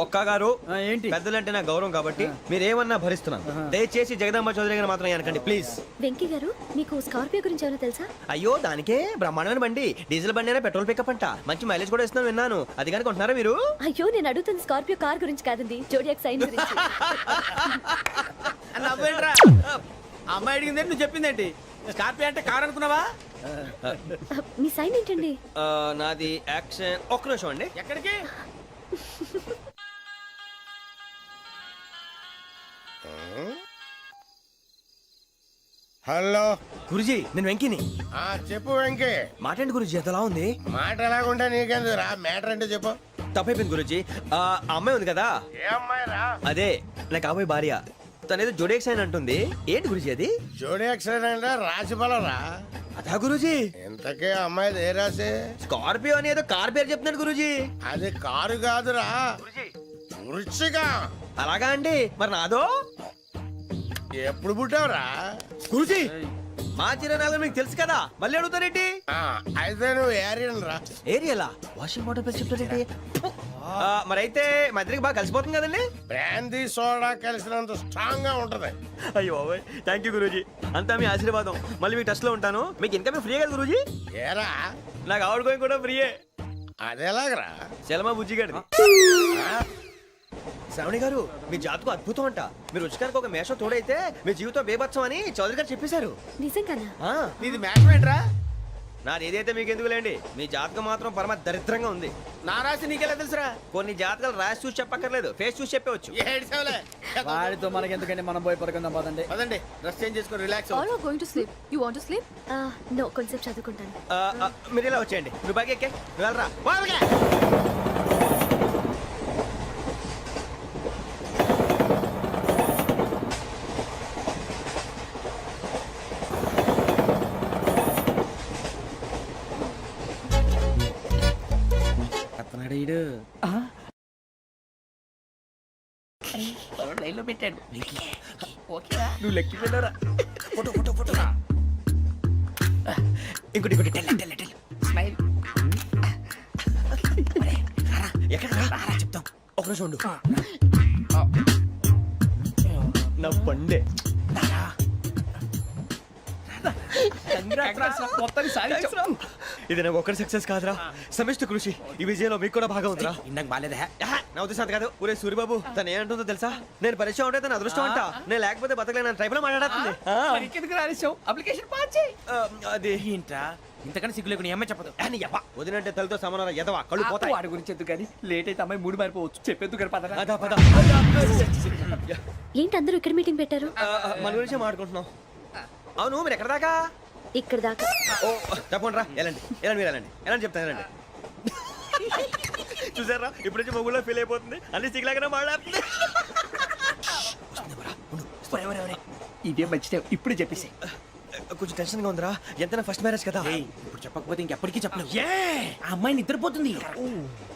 Speaker 4: ఒక్క గారు,
Speaker 11: ఏంటి?
Speaker 4: పెద్దలంటే నా గౌరవం కాబట్టి మీరు ఏమన్నా భరిస్తున్నాను. దయచేసి జగదాంబ చౌదరి గారు మాత్రం అనకండి ప్లీజ్.
Speaker 1: వెంకీ గారు, మీకు స్కార్పియో గురించి ఏమైనా తెలుసా?
Speaker 4: అయ్యో, దానికే బ్రహ్మాండమైన బండి. డీజిల్ బండి అయినా పెట్రోల్ పికప్ అంట. మంచి మైలేజ్ కూడా ఇస్తున్నాను విన్నాను. అది కానీ కొంటున్నారా మీరు?
Speaker 1: అయ్యో, నేను అడుగుతుంది స్కార్పియో కార్ గురించి కాదండి, జోడియాక్ సైన్ గురించి.
Speaker 9: నవ్వేంట్రా? ఆ అమ్మాయి అడిగింది నువ్వు చెప్పిందేంటి? స్కార్పియో అంటే కార్ అనుకున్నావా?
Speaker 1: మీ సైన్ ఏంటండి?
Speaker 4: నాది యాక్షన్. ఒక్క నిమిషం అండి.
Speaker 9: ఎక్కడికి?
Speaker 6: హలో
Speaker 4: గురుజీ, నేను వెంకిని.
Speaker 6: చెప్పు వెంకీ.
Speaker 4: మాటండి గురుజీ, ఎంతలా ఉంది?
Speaker 6: మాట ఎలాగుంటా నీకెందుకు రా, మ్యాటర్ అంటే చెప్పు.
Speaker 4: తప్పైపోయింది గురుజీ. ఆ అమ్మాయి ఉంది కదా,
Speaker 6: ఏ అమ్మాయి రా?
Speaker 4: అదే నా కాబోయే భార్య. తనేదో జోడేక్ సైన్ అంటుంది. ఏంటి గురుజీ అది?
Speaker 6: జోడి యాక్సిడెంట్ రాసి రా.
Speaker 4: అదా గురుజీ?
Speaker 6: ఇంతకే అమ్మాయి ఏ రాసి?
Speaker 4: స్కార్పియో అని ఏదో కార్ పేరు చెప్తున్నాడు గురుజీ.
Speaker 6: అది కారు కాదురా, వృచ్చిక.
Speaker 4: అలాగా అండి, మరి నాదో?
Speaker 6: ఎప్పుడు పుట్టావురా?
Speaker 4: గురుజీ, మా చిరనాలు మీకు తెలుసు కదా, మళ్ళీ అడుగుతారేంటి?
Speaker 6: అయితే నువ్వు ఏరియన్ రా.
Speaker 4: ఏరియలా? వాషింగ్ వాటర్ పేరు చెప్తారేంటి? మరైతే మా ఇద్దరికి బాగా కలిసిపోతుంది కదండి.
Speaker 6: బ్రాందీ సోడా కలిసినంత స్ట్రాంగ్ గా ఉంటది.
Speaker 4: అయ్యో థ్యాంక్ యూ గురూజీ, అంతా మీ ఆశీర్వాదం. మళ్ళీ మీకు టచ్ లో ఉంటాను. మీకు ఇన్కమ్ ఫ్రీ కదా గురూజీ?
Speaker 6: ఏరా,
Speaker 4: నాకు ఆవిడ గోయింగ్ కూడా ఫ్రీయే.
Speaker 6: అదేలాగరా?
Speaker 4: చలమా బుజ్జి గారిది. శ్రావణి గారు, మీ జాతకు అద్భుతం అంట. మీరు రుచికానికి ఒక మేషం తోడైతే మీ జీవితం బేబత్సం అని చౌదరి గారు చెప్పేశారు.
Speaker 1: నిజంగానా?
Speaker 9: నీది మ్యాటర్ ఏంట్రా?
Speaker 4: నాది ఏదైతే మీకు ఎందుకులేండి, మీ జాతకం మాత్రం పరమ దరిద్రంగా ఉంది.
Speaker 9: నా రాసి నీకెలా తెలుసురా?
Speaker 4: కొన్ని జాతకాలు రాసి చూసి చెప్పక్కర్లేదు, ఫేస్ చూసి చెప్పవచ్చు.
Speaker 11: వాడితో మనకి ఎందుకంటే మనం పోయి పడుకుందాం పదండి.
Speaker 9: పదండి, డ్రెస్ చేంజ్ చేసుకొని relax.
Speaker 8: All are going to sleep. You want to sleep?
Speaker 1: నో, కొంచెం చదువుకుంటాను.
Speaker 4: మీరు ఇలా వచ్చేయండి. నువ్వు బాగా ఎక్కే, నువ్వు వెళ్ళరా.
Speaker 2: లైన్లో పెట్టాడు.
Speaker 4: నువ్వు లెక్కి వెళ్ళరా. Photo photo photo. ఇంకోటి ఇంకోటి.
Speaker 2: స్మైల్.
Speaker 4: ఎక్కడ చెప్తాం. ఒక నిమిషం ఉండు. నా పండే. ఇది నాకు ఒక్కరి సక్సెస్ కాదురా, సమిష్టి కృషి. ఈ విజయంలో మీకు కూడా భాగం ఉందిరా.
Speaker 9: ఇందాక బాలేదా?
Speaker 4: నా ఉద్దేశం అది కాదు. ఊరే సూరిబాబు, తను ఏమంటుందో తెలుసా? నేను పరిచయం ఉంటే తన అదృష్టం అంట. నేను లేకపోతే బతకలేను. ట్రైబ్ లో మాట్లాడుతుంది.
Speaker 2: ఎందుకు రాలేసావు? అప్లికేషన్ పాస్ చేయి.
Speaker 4: అది
Speaker 9: ఏంట్రా ఇంతకన్నా సిగ్గు లేకుండా ఏమై చెప్పదు.
Speaker 4: వదినంటే తలతో సమానం ఎదవా, కళ్ళు పోతాయి.
Speaker 2: వాడి గురించి ఎందుకు కానీ లేట్ అయితే అమ్మాయి మూడు మారిపోవచ్చు. చెప్పేందుకు గారు పదరా.
Speaker 4: అదా పద.
Speaker 1: ఏంటి అందరూ ఇక్కడ మీటింగ్ పెట్టారు?
Speaker 4: మన గురించే మాట్లాడుకుంటున్నాం. అవును, మీరు ఎక్కడ దాకా?
Speaker 1: ఇక్కడ దాకా.
Speaker 4: ఓ తప్పకుండా రా, వెళ్ళండి వెళ్ళండి, మీరు వెళ్ళండి వెళ్ళండి, చెప్తాను వెళ్ళండి. చూసారా, ఇప్పుడు నుంచి మొగుల్లో ఫీల్ అయిపోతుంది. అన్ని సిగ్లాగానే మాట్లాడుతుంది.
Speaker 2: ఇదే మంచి టైం, ఇప్పుడు చెప్పేసి.
Speaker 4: కొంచెం టెన్షన్ గా ఉందిరా. ఎంతైనా ఫస్ట్ మ్యారేజ్ కదా.
Speaker 9: ఇప్పుడు చెప్పకపోతే ఇంకెప్పటికీ చెప్పలేవు.
Speaker 2: ఆ అమ్మాయి నిద్రపోతుంది.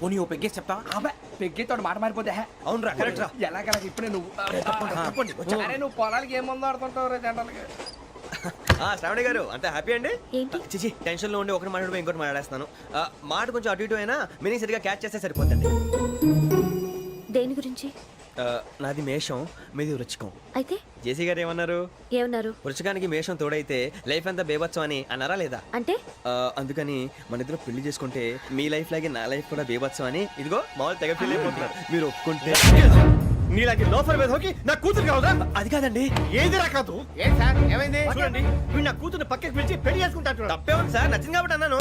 Speaker 9: పోనీ ఓ పెగ్గేసి చెప్తా.
Speaker 2: అబ్బాయి పెగ్గేతో మాట మారిపోతే.
Speaker 4: అవునురా, కరెక్ట్ రా.
Speaker 2: ఎలాగలా ఇప్పుడే నువ్వు. అరే నువ్వు పొలాలకి ఏం ముందు ఆడుతుంటావు రే జనరల్గా.
Speaker 4: శ్రావణి గారు, అంత హ్యాపీ అండి?
Speaker 1: ఏంటి?
Speaker 4: చిచి, టెన్షన్ లో ఉండి ఒకటి మాట్లాడిపోయి ఇంకోటి మాట్లాడేస్తాను. మాట కొంచెం అటు ఇటు అయినా మీనింగ్ సరిగా క్యాచ్ చేస్తే సరిపోతుంది.
Speaker 1: దేని గురించి?
Speaker 4: నాది మేషం, మీది వృచ్చికం.
Speaker 1: అయితే
Speaker 4: జేసీ గారు ఏమన్నారు?
Speaker 1: ఏమన్నారు?
Speaker 4: వృచ్చికానికి మేషం తోడైతే లైఫ్ అంతా బేబత్సం అని అన్నారా లేదా?
Speaker 1: అంటే
Speaker 4: అందుకని మన ఇద్దరు పెళ్లి చేసుకుంటే మీ లైఫ్ లాగే నా లైఫ్ కూడా బేబత్సం అని ఇదిగో మామూలు తెగ ఫీల్ అయిపోతున్నారు. మీరు ఒప్పుకుంటే నీలాంటి లోఫర్ మీద హోకి నా కూతురు కావదా? అది కాదండి. ఏది రాకాదు.
Speaker 9: ఏం సార్ ఏమైంది?
Speaker 4: చూడండి, వీడు నా కూతురు పక్కకి పిలిచి పెళ్లి చేసుకుంటాడు. తప్పే ఉంది సార్, నచ్చింది కాబట్టి అన్నాను.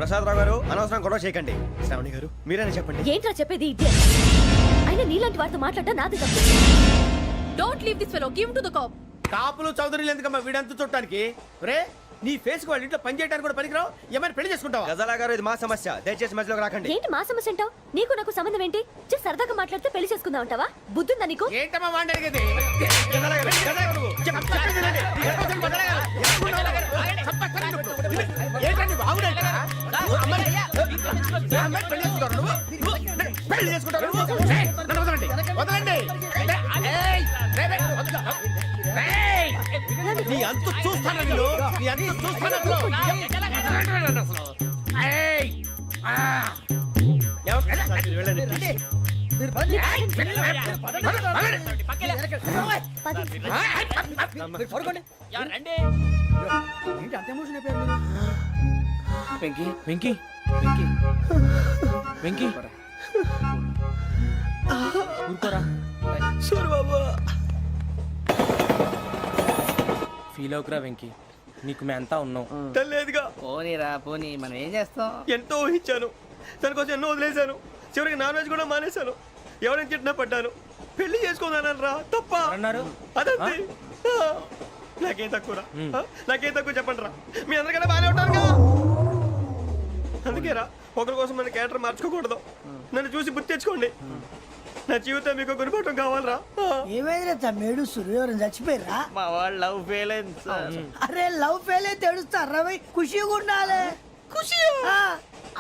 Speaker 4: ప్రసాద్ రావు గారు, అనవసరం గొడవ చేయకండి. శ్రావణి గారు, మీరైనా చెప్పండి.
Speaker 1: ఏంట్రా చెప్పేది? అయినా నీలాంటి అలాంటి వారితో మాట్లాడటం నాది తప్పు.
Speaker 8: Don't leave this fellow, give to the cop.
Speaker 9: కాపులు చౌదరులు ఎందుకమ్మా వీడంతా చుట్టానికి? రే నీ ఫేస్ కు వాళ్ళ ఇంట్లో పని చేయడానికి కూడా పనికిరావు. ఏమైనా పెళ్లి చేసుకుంటావా?
Speaker 4: గజాలా గారు ఇది మా సమస్య, దయచేసి మధ్యలోకి రాకండి.
Speaker 1: ఏంటి మా సమస్య అంటావు? నీకు నాకు సంబంధం ఏంటి? సరదాగా మాట్లాడితే పెళ్లి చేసుకుందాం అంటావా? బుద్ధుందా నీకు?
Speaker 9: ఏంటమ్మా వాడిని అడిగేది? ఏంటండి బాగుండేట? పెళ్లి చేసుకుంటారు నువ్వు? ఏయ్, నన్ను వదలండి, వదలండి. ఏయ్, రేయ్, రేయ్, వదలు. రేయ్, నీ అంతు చూస్తాను నేను, నీ అంతు చూస్తాను అసలు. ఏయ్, ఆ.
Speaker 5: వెంకీ వెంకీ వెంకీ వెంకీ ఊరుకోరా. ఫీల్ అవుకురా వెంకీ, నీకు మేమంతా ఉన్నాం.
Speaker 4: తెలియదుగా,
Speaker 2: పోనీరా పోనీ, మనం ఏం చేస్తాం?
Speaker 4: ఎంతో ఊహించాను, దానికోసం ఎన్నో వదిలేశాను, చివరికి నాన్ వెజ్ కూడా మానేశాను. ఎవరైనా తిట్టినా పడ్డాను, పెళ్లి చేసుకున్నానని రా తప్ప
Speaker 5: అన్నారు
Speaker 4: అదంతే. నాకేం తక్కువ నాకేం తక్కువ చెప్పండి రా, మీ అందరికన్నా బాగానే ఉంటారుగా. అందుకే రా, ఒకరి కోసం మన క్యారెక్టర్ మార్చుకోకూడదు. నన్ను చూసి గుర్తు తెచ్చుకోండి. నా జీవితం మీకు గురిపటం కావాలరా.
Speaker 10: ఏమైందిరా తమ్మేడు సూర్యవరం చచ్చిపోయిరా?
Speaker 2: మా వాళ్ళు లవ్ ఫెయిల్ అయింది సార్.
Speaker 10: అరే లవ్ ఫెయిల్ అయితే ఏడుస్తారా భయ్? ఖుషిగా ఉండాలి. ఖుషి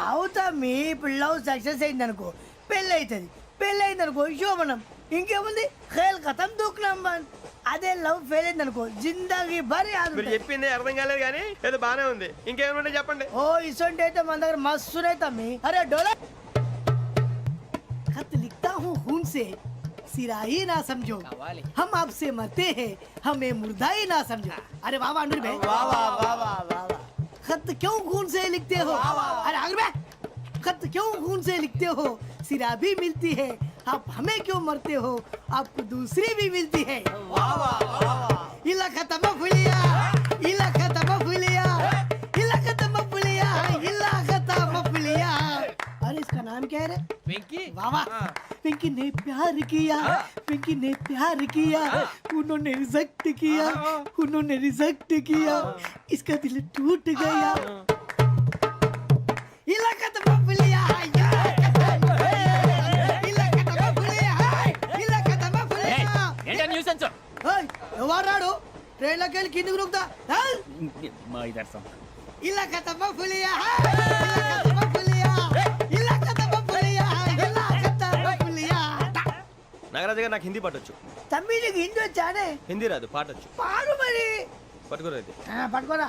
Speaker 10: అవుతా. మీ ఇప్పుడు లవ్ సక్సెస్ అయింది అనుకో పెళ్ళి అవుతుంది, పెళ్ళి అయింది అనుకో శోభనం. ఇంకేముంది, ఖేల్ కథం దూకునాం బాన్. అదే లవ్ ఫెయిల్ అయింది అనుకో జిందాగీ భారీ.
Speaker 4: మీరు చెప్పింది అర్థం కాలేదు కానీ ఏదో బానే ఉంది. ఇంకేమైనా చెప్పండి.
Speaker 10: ఓ ఇసొంటి అయితే మన దగ్గర మస్తునే తమ్మి. అరే డోలా खत लिखता हूँ खून से, सिरा ही ना समझो, हम आपसे मरते हैं, हमें मुर्दा ही ना समझो. अरे वाह वाह अनुर भाई, वाह वाह वाह वाह वाह. खत क्यों खून से लिखते हो? अरे अनुर भाई, खत क्यों खून से लिखते हो? सिरा भी मिलती है, आप हमें क्यों मरते हो? आपको दूसरी भी मिलती है. वाह वाह वाह. इला खत्म फुलिया, इला खत्म फुलिया, इला खत्म फुलिया, इला खत्म फुलिया. अरे इसका नाम क्या है रे?
Speaker 5: వెంకీ
Speaker 10: वाह वाह. पिंकी ने प्यार किया, पिंकी ने प्यार किया, उन्होंने रिजेक्ट किया, उन्होंने रिजेक्ट किया, इसका दिल टूट गया. इलाका तो बबलिया, इलाका तो बबलिया, इलाका तो बबलिया.
Speaker 5: ఏంటా న్యూసెన్స్?
Speaker 10: ओए ఎవరాడు ట్రైన్ లోకి వెళ్ళి కిందికి రుకుతా?
Speaker 5: మా ఇదర్సం
Speaker 10: ఇలాకా तो बबलिया, इलाका तो बबलिया, इलाका तो बबलिया, इलाका तो बबलिया.
Speaker 4: నాగరాజు గారు నాకు హిందీ పాటొచ్చు.
Speaker 10: తమ్మి నీకు హిందీ వచ్చానే?
Speaker 4: హిందీ రాదు, పాటొచ్చు.
Speaker 10: పాడు మరి.
Speaker 4: పట్టుకోరు అయితే.
Speaker 10: పట్టుకోరా.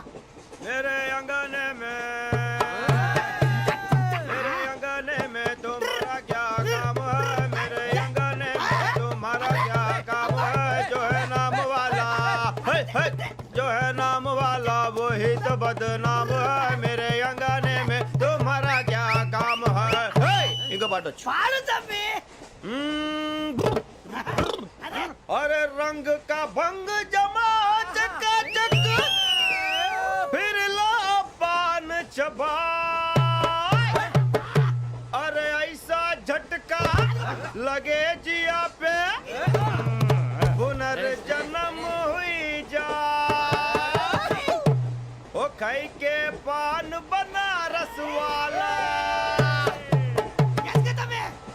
Speaker 4: मेरे अंगने में तुम्हारा क्या काम है? मेरे अंगने में तुम्हारा क्या काम है? जो है नाम वाला जो है नाम वाला वही तो बदनाम है. मेरे अंगने में तुम्हारा क्या काम है? इनको पाटो
Speaker 10: పాడు తమ్మి.
Speaker 4: अरे रंग का भंग जमा चकाचक फिर लो पान चबा. अरे ऐसा झटका लगे जिया पे पुनर्जन्म हुई जा. ओ खाई के पान बनारस वाला,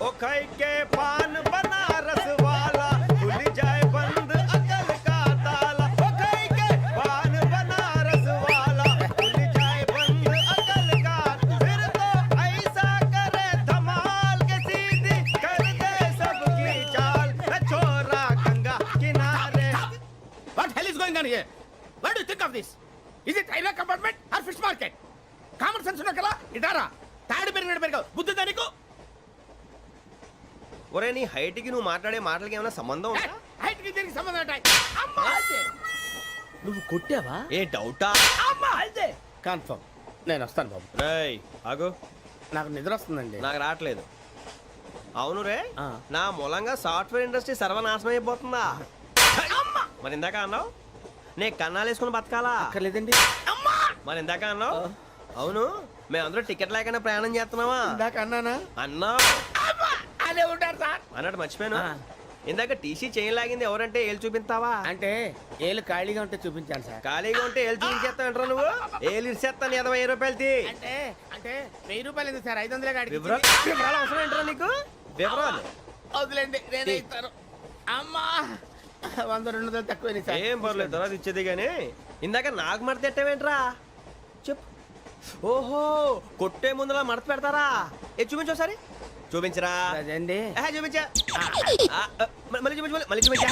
Speaker 4: ओ खाई के पान बनारस वाला खुल जाए बंद अकल का ताला. ओ खाई के पान बनारस वाला खुल जाए बंद अकल का. फिर तो ऐसा करे धमाल के सीधी कर दे सबकी चाल. छोरा गंगा किनारे.
Speaker 9: What hell is going on here? What do you think of this? Is it railway compartment or fish market? Common sense ఉన్నా కదా ఇటారా. తాడు పెరిగావు బుద్ధి దానికి.
Speaker 4: ఒరే నీ హైట్ కి నువ్వు మాట్లాడే మాటలకి ఏమైనా సంబంధం ఉందా?
Speaker 9: హైట్ కి దీనికి సంబంధం ఉంటాయి. అమ్మా అయితే
Speaker 5: నువ్వు కొట్టావా?
Speaker 4: ఏ డౌటా?
Speaker 9: అమ్మా అయితే కన్ఫర్మ్. నేను వస్తాను బాబు.
Speaker 4: రేయ్ ఆగు,
Speaker 9: నాకు నిద్ర వస్తుందండి.
Speaker 4: నాకు రావట్లేదు. అవును రే, నా మూలంగా సాఫ్ట్వేర్ ఇండస్ట్రీ సర్వనాశనం అయిపోతుందా? మరి ఇందాక అన్నావు నే కన్నాలు వేసుకుని బతకాలా?
Speaker 5: అక్కర్లేదండి.
Speaker 4: మరి ఇందాక అన్నావు అవును మేమందరూ టికెట్ లేకనే ప్రయాణం చేస్తున్నావా?
Speaker 9: ఇందాక అన్నానా?
Speaker 4: అన్నావు.
Speaker 9: బాగానే ఉంటారు సార్.
Speaker 4: అన్నట్టు మర్చిపోయాను, ఇందాక టీసీ చేయి లాగింది ఎవరంటే ఏళ్ళు చూపిస్తావా?
Speaker 5: అంటే ఏళ్ళు ఖాళీగా ఉంటే చూపించాను సార్.
Speaker 4: ఖాళీగా ఉంటే ఏళ్ళు చూపించేస్తావు నువ్వు. ఏళ్ళు ఇచ్చేస్తాను 20 రూపాయలది.
Speaker 9: అంటే అంటే 1000 రూపాయలు ఎందుకు సార్, 500 కాడికి
Speaker 4: వివరాలు అవసరం ఏంట్రా నీకు? వివరాలు
Speaker 9: వదిలేండి, నేనే ఇస్తాను. అమ్మా 100 200 తక్కువ సార్.
Speaker 4: ఏం పర్లేదు, తర్వాత ఇచ్చేది కానీ ఇందాక నాకు మడత పెట్టావేంట్రా? చెప్పు. ఓహో, కొట్టే ముందులా మడత పెడతారా? ఏ చూపించు ఒకసారి. చూపించరా?
Speaker 5: అదండి
Speaker 4: చూపించా. మళ్ళీ చూపించు, మళ్ళీ చూపించా.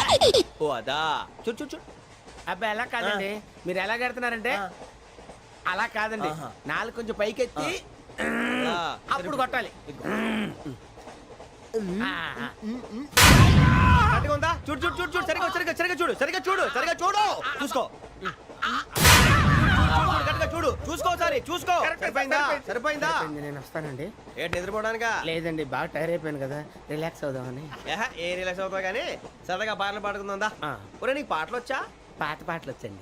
Speaker 4: ఓ అదా, చూడు చూడు చూడు.
Speaker 5: అబ్బాయి ఎలా కాదండి, మీరు ఎలా కడుతున్నారంటే అలా కాదండి, నాలుగు కొంచెం పైకెత్తి అప్పుడు కొట్టాలి.
Speaker 4: కరెక్ట్గా ఉందా? చూడు చూడు చూడు చూడు, సరిగా సరిగా సరిగా చూడు, సరిగా చూడు, సరిగా చూడు, చూసుకో. కరెక్ట్గా చూడు, చూసుకో ఒకసారి, చూసుకో. సరిపోయిందా? సరిపోయిందా?
Speaker 5: నేను వస్తానండి.
Speaker 4: ఏంటి నిద్రపోవడానికా?
Speaker 5: లేదండి, బాగా టైర్ అయిపోయాను కదా, రిలాక్స్ అవుదామని.
Speaker 4: ఏ రిలాక్స్ అవుతావు కానీ సరదాగా పాటలు పాడుకుందా? ఒరే నీకు పాటలు వచ్చా?
Speaker 5: పాత పాటలు వచ్చండి.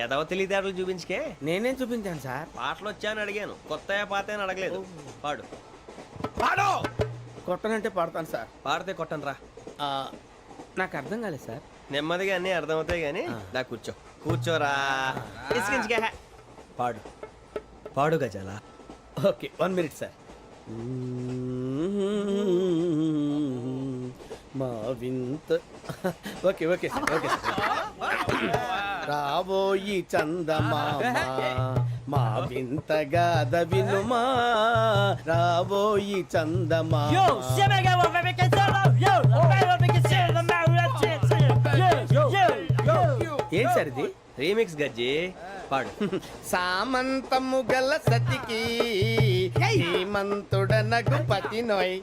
Speaker 4: ఎదవ తెలివితేటలు చూపించుకే.
Speaker 5: నేనేం చూపించాను సార్?
Speaker 4: పాటలు వచ్చా అని అడిగాను, కొత్త పాత అని అడగలేదు. పాడు పాడు.
Speaker 5: కొట్టనంటే పడతాను సార్.
Speaker 4: పాడితే కొట్టను రా.
Speaker 5: నాకు అర్థం కాలేదు సార్.
Speaker 4: నెమ్మదిగా అన్నీ అర్థమవుతాయి కానీ నా కూర్చో. కూర్చోరా. ఇసుకించుకే. పాడు పాడు గజాల.
Speaker 5: Okay, 1 minute sir. మా వింత. Okay okay sir, okay sir. రాబోయి చందమామ మా వింతగా వినుమా, రాబోయి చందమామ. ఏం సార్ ఇది?
Speaker 4: రీమిక్స్ గజ్జి. పాడు.
Speaker 5: సామంతము గల సతికి శ్రీమంతుడనగు పతి నోయ్.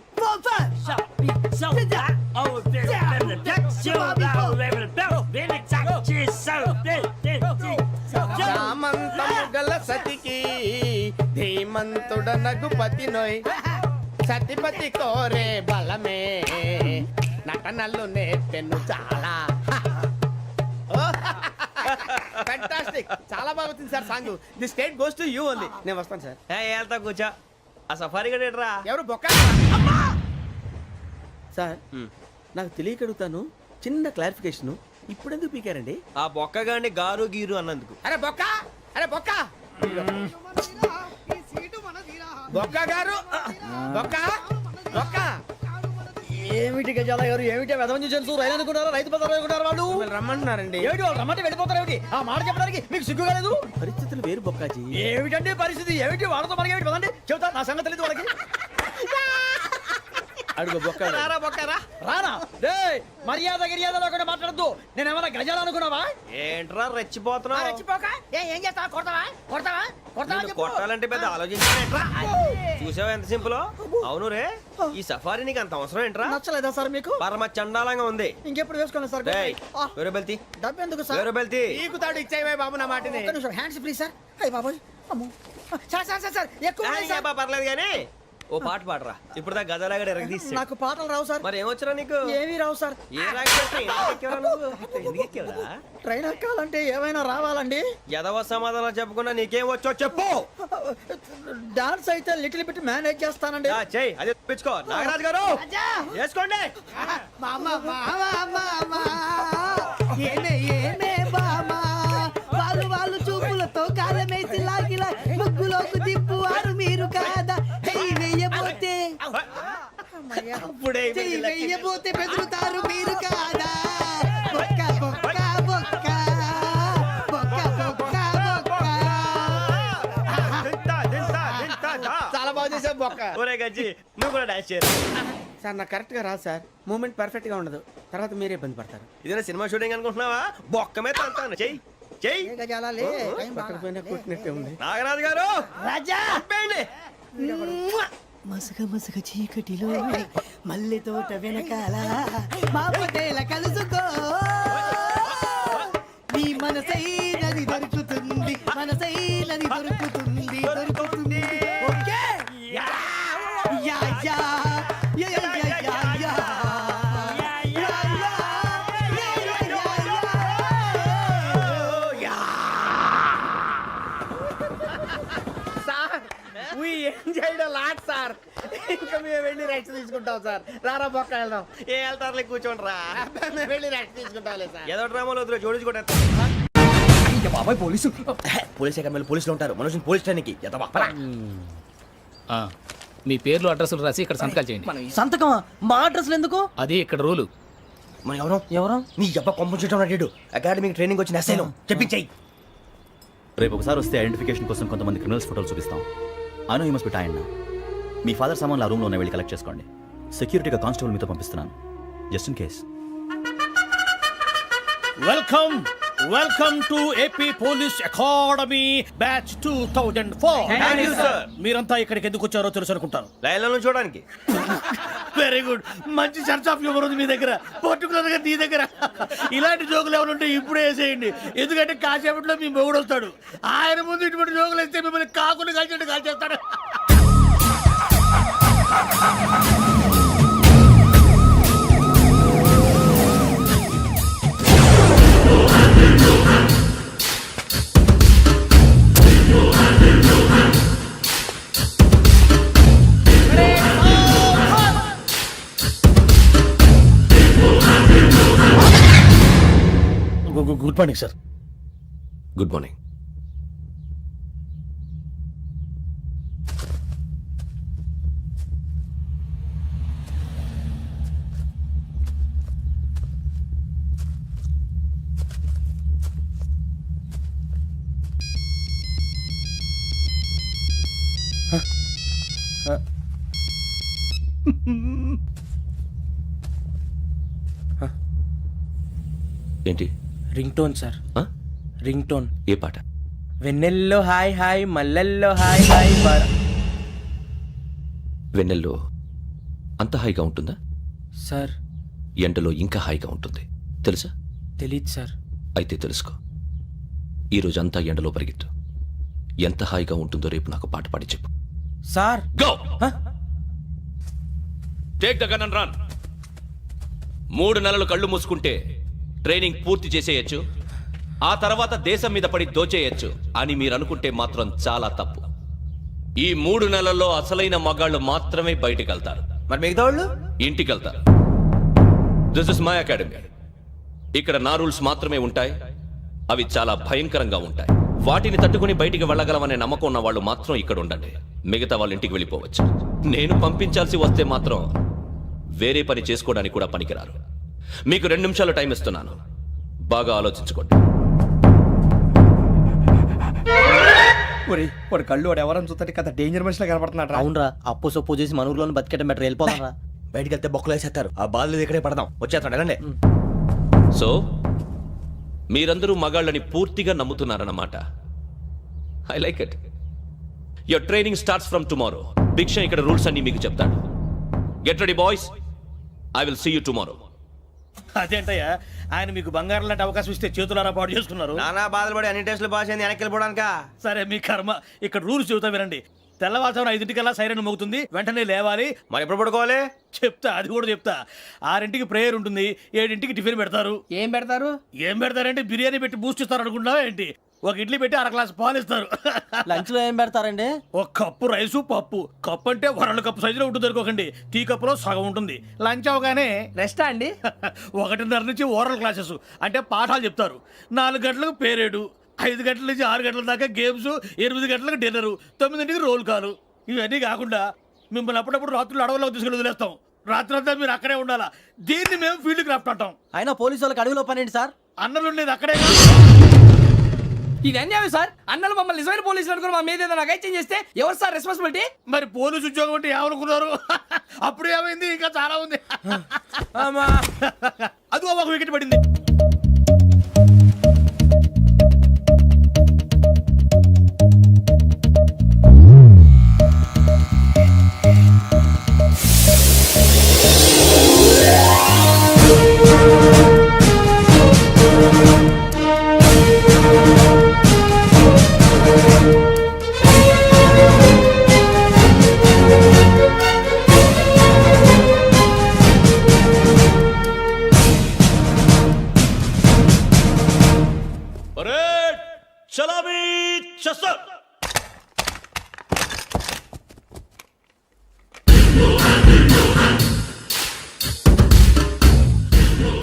Speaker 5: సామంతము గల సతికి ధీమంతుడనగు పతి నోయ్. సతిపతి కోరే బలమే నటనలు నేర్పెను చాలా. ఫ్యాంటాస్టిక్, చాలా బాగా వచ్చింది sir song. The state goes to you only. నేను వస్తాను సార్.
Speaker 4: వెళ్తా కూర్చో. ఆ సఫారీ గడేట్రా?
Speaker 5: ఎవరు బొక్క సార్? నాకు తెలియక అడుగుతాను, చిన్న క్లారిఫికేషన్. ఇప్పుడు ఎందుకు పీకారండి?
Speaker 4: ఆ బొక్కగాడిని గారు గీరు అన్నందుకు.
Speaker 5: అరే బొక్క, అరే బొక్క, బొక్క గారు, బొక్క బొక్క.
Speaker 11: ఏమిటి గజాల గారు, ఏమిటి వెదవని జంతువు రైలు అనుకున్నారా, రైతు బజార్ అనుకున్నారు వాళ్ళు?
Speaker 5: రమ్మంటున్నారండి.
Speaker 11: ఏమిటి వాళ్ళు రమ్మంటే వెళ్ళిపోతారు? ఏమిటి ఆ మాట చెప్పడానికి మీకు సిగ్గు కాలేదు?
Speaker 5: పరిస్థితులు వేరు బొక్కాజీ.
Speaker 11: ఏమిటండి పరిస్థితి? ఏమిటి వాళ్ళతో మనకి ఏమిటి పదండి, చెబుతా నా సంగతి తెలియదు వాళ్ళకి.
Speaker 5: అడుగు బొక్క.
Speaker 4: రారా బొక్కరా.
Speaker 11: రానా రే, మర్యాద గిర్యాద లేకుండా మాట్లాడద్దు. నేను ఏమైనా గజాలు అనుకున్నావా?
Speaker 4: ఏంట్రా రెచ్చిపోతున్నావు?
Speaker 10: రెచ్చిపోక ఏం చేస్తావా? కొడతావా కొడతావా కొడతావా
Speaker 4: నిన్ను కొట్టాలంటే పెద్ద ఆలోచించానేట్రా. చూసావా ఎంత సింపుల్? అవును రే, ఈ సఫారీ నీకు అంత అవసరం ఏంట్రా?
Speaker 11: నచ్చలేదా సార్ మీకు?
Speaker 4: పరమ చండాలంగా ఉంది.
Speaker 11: ఇంకెప్పుడు వేసుకోండి సార్.
Speaker 4: డేయ్, వేరే బెల్తి,
Speaker 11: డబ్బు ఎందుకు సార్?
Speaker 4: వేరే బెల్తి.
Speaker 5: నీకు తాడు ఇచ్చేవే బాబు నా మాటని.
Speaker 11: ఒక్క నిమిషం, హ్యాండ్స్ ఫ్రీ సార్. అయ్య బాబోయ్, అమ్మో. సార్ సార్ సార్ సార్ ఎక్కువ ఉన్నాయి సార్.
Speaker 4: పర్లేదు కానీ ఓ పాట పాడరా. ఇప్పుడు దా గదలాగడ ఎరగ తీసి.
Speaker 11: నాకు పాటలు రావు సార్.
Speaker 4: మరి ఏమొచ్చరా నీకు?
Speaker 11: ఏమీ రావు సార్.
Speaker 4: ఏ రాకెవరా?
Speaker 11: ట్రైన్ ఎక్కాలంటే ఏమైనా రావాలండి.
Speaker 4: ఎదవ సమాధానం చెప్పకుండా నీకేం వచ్చో చెప్పు.
Speaker 11: డాన్స్ అయితే లిటిల్ బిట్ మేనేజ్ చేస్తానండి.
Speaker 4: చెయ్యి, అదే తెప్పించుకో. నాగరాజు గారు వేసుకోండి.
Speaker 10: మామా మామా మామా ఏమే ఏమే బామా, వాళ్ళు వాళ్ళు చూపులతో కాలమేసి లాగిలా ముగ్గులోకి తిప్పువారు మీరు కాదా? చెయ్యి వెయ్యబోతే చెయ్యి వెయ్యబోతే బెదురుతారు మీరు కాదా? బొక్క బొక్క బొక్క బొక్క బొక్క బొక్క.
Speaker 5: చాలా బాగా చేసావు బొక్క.
Speaker 4: ఒరే గజ్జి, నువ్వు కూడా డాన్స్ చేయరు.
Speaker 5: సార్ నాకు కరెక్ట్ గా రాదు సార్, మూమెంట్ పర్ఫెక్ట్ గా ఉండదు, తర్వాత మీరే ఇబ్బంది పడతారు.
Speaker 4: ఇదేనా సినిమా షూటింగ్ అనుకుంటున్నావా? బొక్క మీద అంటాను. చెయ్యి చెయ్యి.
Speaker 10: గజాలాలే
Speaker 5: పక్కన కొట్టినట్టే ఉంది.
Speaker 4: నాగరాజు గారు
Speaker 10: రాజా
Speaker 4: చెప్పండి.
Speaker 10: మసగ మసగ చీకటిలో మల్లె తోట వెనకాల మా పటేల కలుసుకో, నీ మనసైనది దొరుకుతుంది, మనసైనది దొరుకుతుంది దొరుకుతుంది. Okay yeah yeah yeah yeah yeah yeah yeah.
Speaker 5: Sir we enjoyed a lot sir.
Speaker 9: ఇంకా మేము వెళ్ళి రెస్ట్ తీసుకుంటాం సార్. రారా పక్క వెళ్దాం.
Speaker 4: ఏ వెళ్తారులే కూర్చోండి రా.
Speaker 9: మేము వెళ్ళి రెస్ట్ తీసుకుంటాంలే సార్.
Speaker 4: ఏదో డ్రామాలో వద్దు జోడించుకుంటా.
Speaker 9: బాబాయ్ పోలీసు.
Speaker 4: పోలీస్ అకాడమీలో పోలీసులు ఉంటారు. మనుషులు పోలీస్ ట్రైనింగ్కి
Speaker 12: మీ పేర్లు అడ్రస్లు రాసి ఇక్కడ సంతకాలు చేయండి.
Speaker 2: సంతకమా? మా అడ్రస్లు ఎందుకు?
Speaker 12: అది ఇక్కడ రూలు.
Speaker 4: మన ఎవరు నీ అబ్బ పంపించడం అడ్డాడు. అకాడమిక్ ట్రైనింగ్ వచ్చిన అసైలం చెప్పించాయి.
Speaker 13: రేపు ఒకసారి వస్తే ఐడెంటిఫికేషన్ కోసం కొంతమంది క్రిమినల్స్ ఫోటోలు చూపిస్తాం. అను యూ మస్ట్ బి టైండ్. మీ ఫాదర్ సామాన్లు ఆ రూమ్లో ఉన్న వెళ్ళి కలెక్ట్ చేసుకోండి. సెక్యూరిటీగా కానిస్టేబుల్ మీతో పంపిస్తున్నాను, just in case.
Speaker 9: Welcome to AP police academy batch 2004. మీరంతా ఇక్కడికి ఎందుకు వచ్చారో తెలుసు అనుకుంటాను.
Speaker 4: లైన్లను చూడడానికి.
Speaker 9: Very good. మంచి సెన్స్ ఆఫ్ హ్యూమర్ ఉంది మీ దగ్గర, పర్టికులర్ గా నీ దగ్గర. ఇలాంటి జోకులు ఎవరు ఉంటే ఇప్పుడే వేసేయండి. ఎందుకంటే కాసేపట్లో మీ మొగుడు వస్తాడు. ఆయన ముందు ఇటువంటి జోకులు వేస్తే మిమ్మల్ని కాకులు కాల్చేట్టు కాల్చేస్తాడు. Good morning sir.
Speaker 4: Good morning. ఏంటి?
Speaker 5: Ring tone sir. Ring tone.
Speaker 4: ఏ పాట?
Speaker 5: వెన్నెల్లో హాయ్ హాయ్ మల్లెల్లో హాయ్ హాయ్
Speaker 4: వెన్నెల్లో అంత హాయిగా ఉంటుందా
Speaker 5: సార్?
Speaker 4: ఎండలో ఇంకా హాయిగా ఉంటుంది తెలుసా?
Speaker 5: తెలీదు సార్.
Speaker 4: అయితే తెలుసుకో. ఈరోజు అంతా ఎండలో పరిగెత్తు. ఎంత హాయిగా ఉంటుందో రేపు నాకు పాట పాడి చెప్పు.
Speaker 5: Sir
Speaker 4: go. Take the gun and run. 3 నెలలు కళ్ళు మూసుకుంటే ట్రైనింగ్ పూర్తి చేసేయచ్చు, ఆ తర్వాత దేశం మీద పడి దోచేయచ్చు అని మీరు అనుకుంటే మాత్రం చాలా తప్పు. ఈ 3 నెలల్లో అసలైన మగాళ్ళు మాత్రమే బయటికి వెళ్తారు. మరి మిగతా వాళ్ళు ఇంటికి వెళ్తారు. This is my academy. ఇక్కడ నా రూల్స్ మాత్రమే ఉంటాయి. అవి చాలా భయంకరంగా ఉంటాయి. వాటిని తట్టుకుని బయటికి వెళ్ళగలమనే నమ్మకం ఉన్న వాళ్ళు మాత్రం ఇక్కడ ఉండండి. మిగతా వాళ్ళు ఇంటికి వెళ్ళిపోవచ్చు. నేను పంపించాల్సి వస్తే మాత్రం వేరే పని చేసుకోవడానికి కూడా పనికిరారు. మీకు 2 నిమిషాలు టైం ఇస్తున్నాను, బాగా ఆలోచించుకోండి.
Speaker 2: వాడు కళ్ళు వాడు ఎవరని చూస్తే కదా డేంజర్ మనిషిలో కనపడుతున్నాడు.
Speaker 5: అవునరా, అప్పు సొప్పు చేసి మన ఊర్లో బతికేట బెటర్. వెళ్ళిపోతారా?
Speaker 4: బయటికి వెళ్తే బొక్కలు వేసేస్తారు. ఆ బాధలు ఇక్కడే పడదాం. వచ్చేస్తాడు వెళ్ళండి. సో మీరందరూ మగాళ్ళని పూర్తిగా నమ్ముతున్నారన్నమాట. I like it. Your training starts from tomorrow. Bhiksha ఇక్కడ రూల్స్ అన్ని మీకు చెప్తాడు. Get ready boys. I will see you tomorrow.
Speaker 9: అదేంటయ్యా, ఆయన మీకు బంగారం లాంటి అవకాశం ఇస్తే చేతులారా పాటు చేసుకున్నారు.
Speaker 4: నానా బాధలు పడి అన్ని టెస్టులు పాస్ అయింది, వెనక్కి వెళ్ళిపోవడానికా?
Speaker 9: సరే మీ కర్మ. ఇక్కడ రూల్స్ చెబుతా వినండి. తెల్లవారుజామున 5 సైరన్ మోగుతుంది, వెంటనే లేవాలి.
Speaker 4: మరి ఎప్పుడు పడుకోవాలి?
Speaker 9: చెప్తా, అది కూడా చెప్తా. 6 ప్రేయర్ ఉంటుంది, 7 టిఫిన్ పెడతారు.
Speaker 2: ఏం పెడతారు?
Speaker 9: ఏం పెడతారంటే బిర్యానీ పెట్టి బూస్ట్ ఇస్తారు అనుకుంటున్నావా ఏంటి? ఒక ఇడ్లీ పెట్టి 1 గ్లాస్ పాలు ఇస్తారు.
Speaker 5: లంచ్ లో ఏం పెడతారండి?
Speaker 9: 1 కప్పు రైసు పప్పు. కప్పు అంటే 1/2 కప్పు సైజులో ఉంటుంది అనుకోకండి. టీ కప్పులో సగం ఉంటుంది. లంచ్ అవగానే
Speaker 2: రెస్టా అండి?
Speaker 9: 1:30 నుంచి ఓరల్ క్లాసెస్ అంటే పాఠాలు చెప్తారు. 4 గంటలకు పేరేడు, 5 గంటల నుంచి 6 గంటల దాకా గేమ్స్, 8 గంటలకు డిన్నర్, 9 రోల్ కాలు. ఇవన్నీ కాకుండా మిమ్మల్ని అప్పుడప్పుడు రాత్రులు అడవుల్లో తీసుకుని వదిలేస్తాం. రాత్రి అంతా మీరు అక్కడే ఉండాలా. దీన్ని మేము ఫీల్డ్ క్రాఫ్ట్ అంటాం.
Speaker 5: అయినా పోలీసు వాళ్ళకి అడవిలో పని ఏంటి సార్?
Speaker 9: అన్నలు ఉండేది అక్కడే.
Speaker 2: ఇది అన్యాయం సార్. అన్నలు మమ్మల్ని నిజమైన పోలీసులు అనుకుని మా మీద ఏదైనా అగైత్యం చేస్తే ఎవరు సార్ రెస్పాన్సిబిలిటీ?
Speaker 9: మరి పోలీసు ఉద్యోగం అంటే ఏమనుకున్నారు? అప్పుడు ఏమైంది? ఇంకా చాలా ఉంది. అదిగో ఒక వికెట్ పడింది.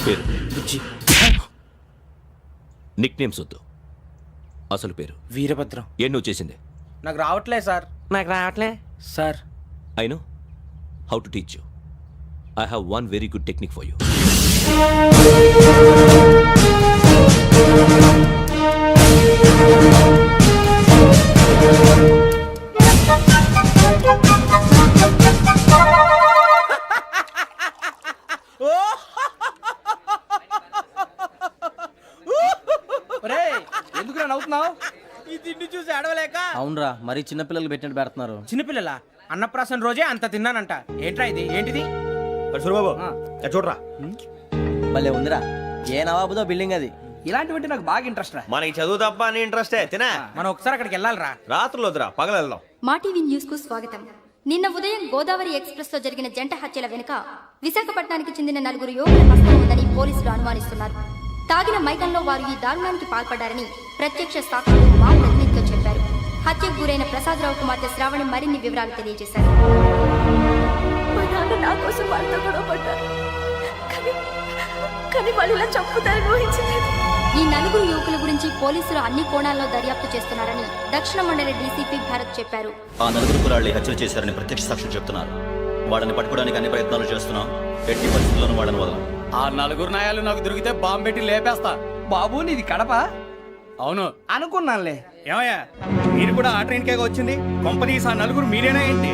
Speaker 14: పేరు నిక్ నేమ్స్ వద్దు, అసలు పేరు.
Speaker 5: వీరభద్రం.
Speaker 14: ఏం నువ్వు చేసింది?
Speaker 5: నాకు రావట్లే సార్. నాకు రావట్లే sir.
Speaker 14: I know how to teach you. I have one very good technique for you.
Speaker 5: ఎందుకు నవ్వుతున్నావు? ఈ తిండి చూసి అడవలేక.
Speaker 2: అవునరా, మరి చిన్నపిల్లలు పెట్టినట్టు పెడుతున్నారు.
Speaker 5: చిన్నపిల్లల అన్నప్రాసన రోజే అంత తిన్నానంట. ఏంట్రా ఇది? ఏంటిది?
Speaker 4: సూరిబాబు చూడరా,
Speaker 2: భలే ఉందిరా. ఏ నవాబుదో బిల్డింగ్ అది. ఇలాంటివంటే నాకు బాగా ఇంట్రెస్ట్ రా.
Speaker 4: మనకి చదువు తప్ప అని ఇంట్రెస్టే తినా.
Speaker 5: మనం ఒకసారి అక్కడికి వెళ్ళాలిరా.
Speaker 4: రాత్రులు వద్దురా, పగలు వెళ్దాం.
Speaker 7: మా టీవీ న్యూస్ కు స్వాగతం. నిన్న ఉదయం గోదావరి ఎక్స్ప్రెస్ లో జరిగిన జంట హత్యల వెనుక విశాఖపట్నానికి చెందిన 4 యువకుల హస్తం ఉందని పోలీసులు అనుమానిస్తున్నారు. తాగిన మైకంలో వారు ఈ దారుణానికి పాల్పడ్డారని ప్రత్యక్ష సాక్షులు మా ప్రతినిధితో చెప్పారు. హత్యకు గురైన ప్రసాదరావు కుమార్తె శ్రావణి మరిన్ని వివరాలు తెలియజేశారు.
Speaker 1: మా నాన్న నా కోసం వాళ్ళతో గొడవ పడ్డారు, కానీ వాళ్ళు ఇలా చంపుతారని ఊహించలేదు.
Speaker 7: ఈ 4 యువకుల గురించి పోలీసులు అన్ని కోణాల్లో దర్యాప్తు చేస్తున్నారని దక్షిణ మండలి డీసీపీ భరత్ చెప్పారు.
Speaker 13: ఆ 4 కురాళ్ళు హత్యలు చేశారని ప్రత్యక్ష సాక్షులు చెప్తున్నారు. వాళ్ళని పట్టుకోవడానికి అన్ని ప్రయత్నాలు చేస్తున్నాం. ఎట్టి పరిస్థితుల్లోనూ వాళ్ళని వదలం.
Speaker 2: ఆ 4 నాయాలు నాకు దొరికితే బాంబు పెట్టి లేపేస్తా. బాబు నీది కడప? అవును అనుకున్నానులే.
Speaker 3: ఏమయ్యా, మీరు కూడా ఆ ట్రైన్ కేగా వచ్చింది? కంపెనీస్ ఆ 4 మీరేనా ఏంటి?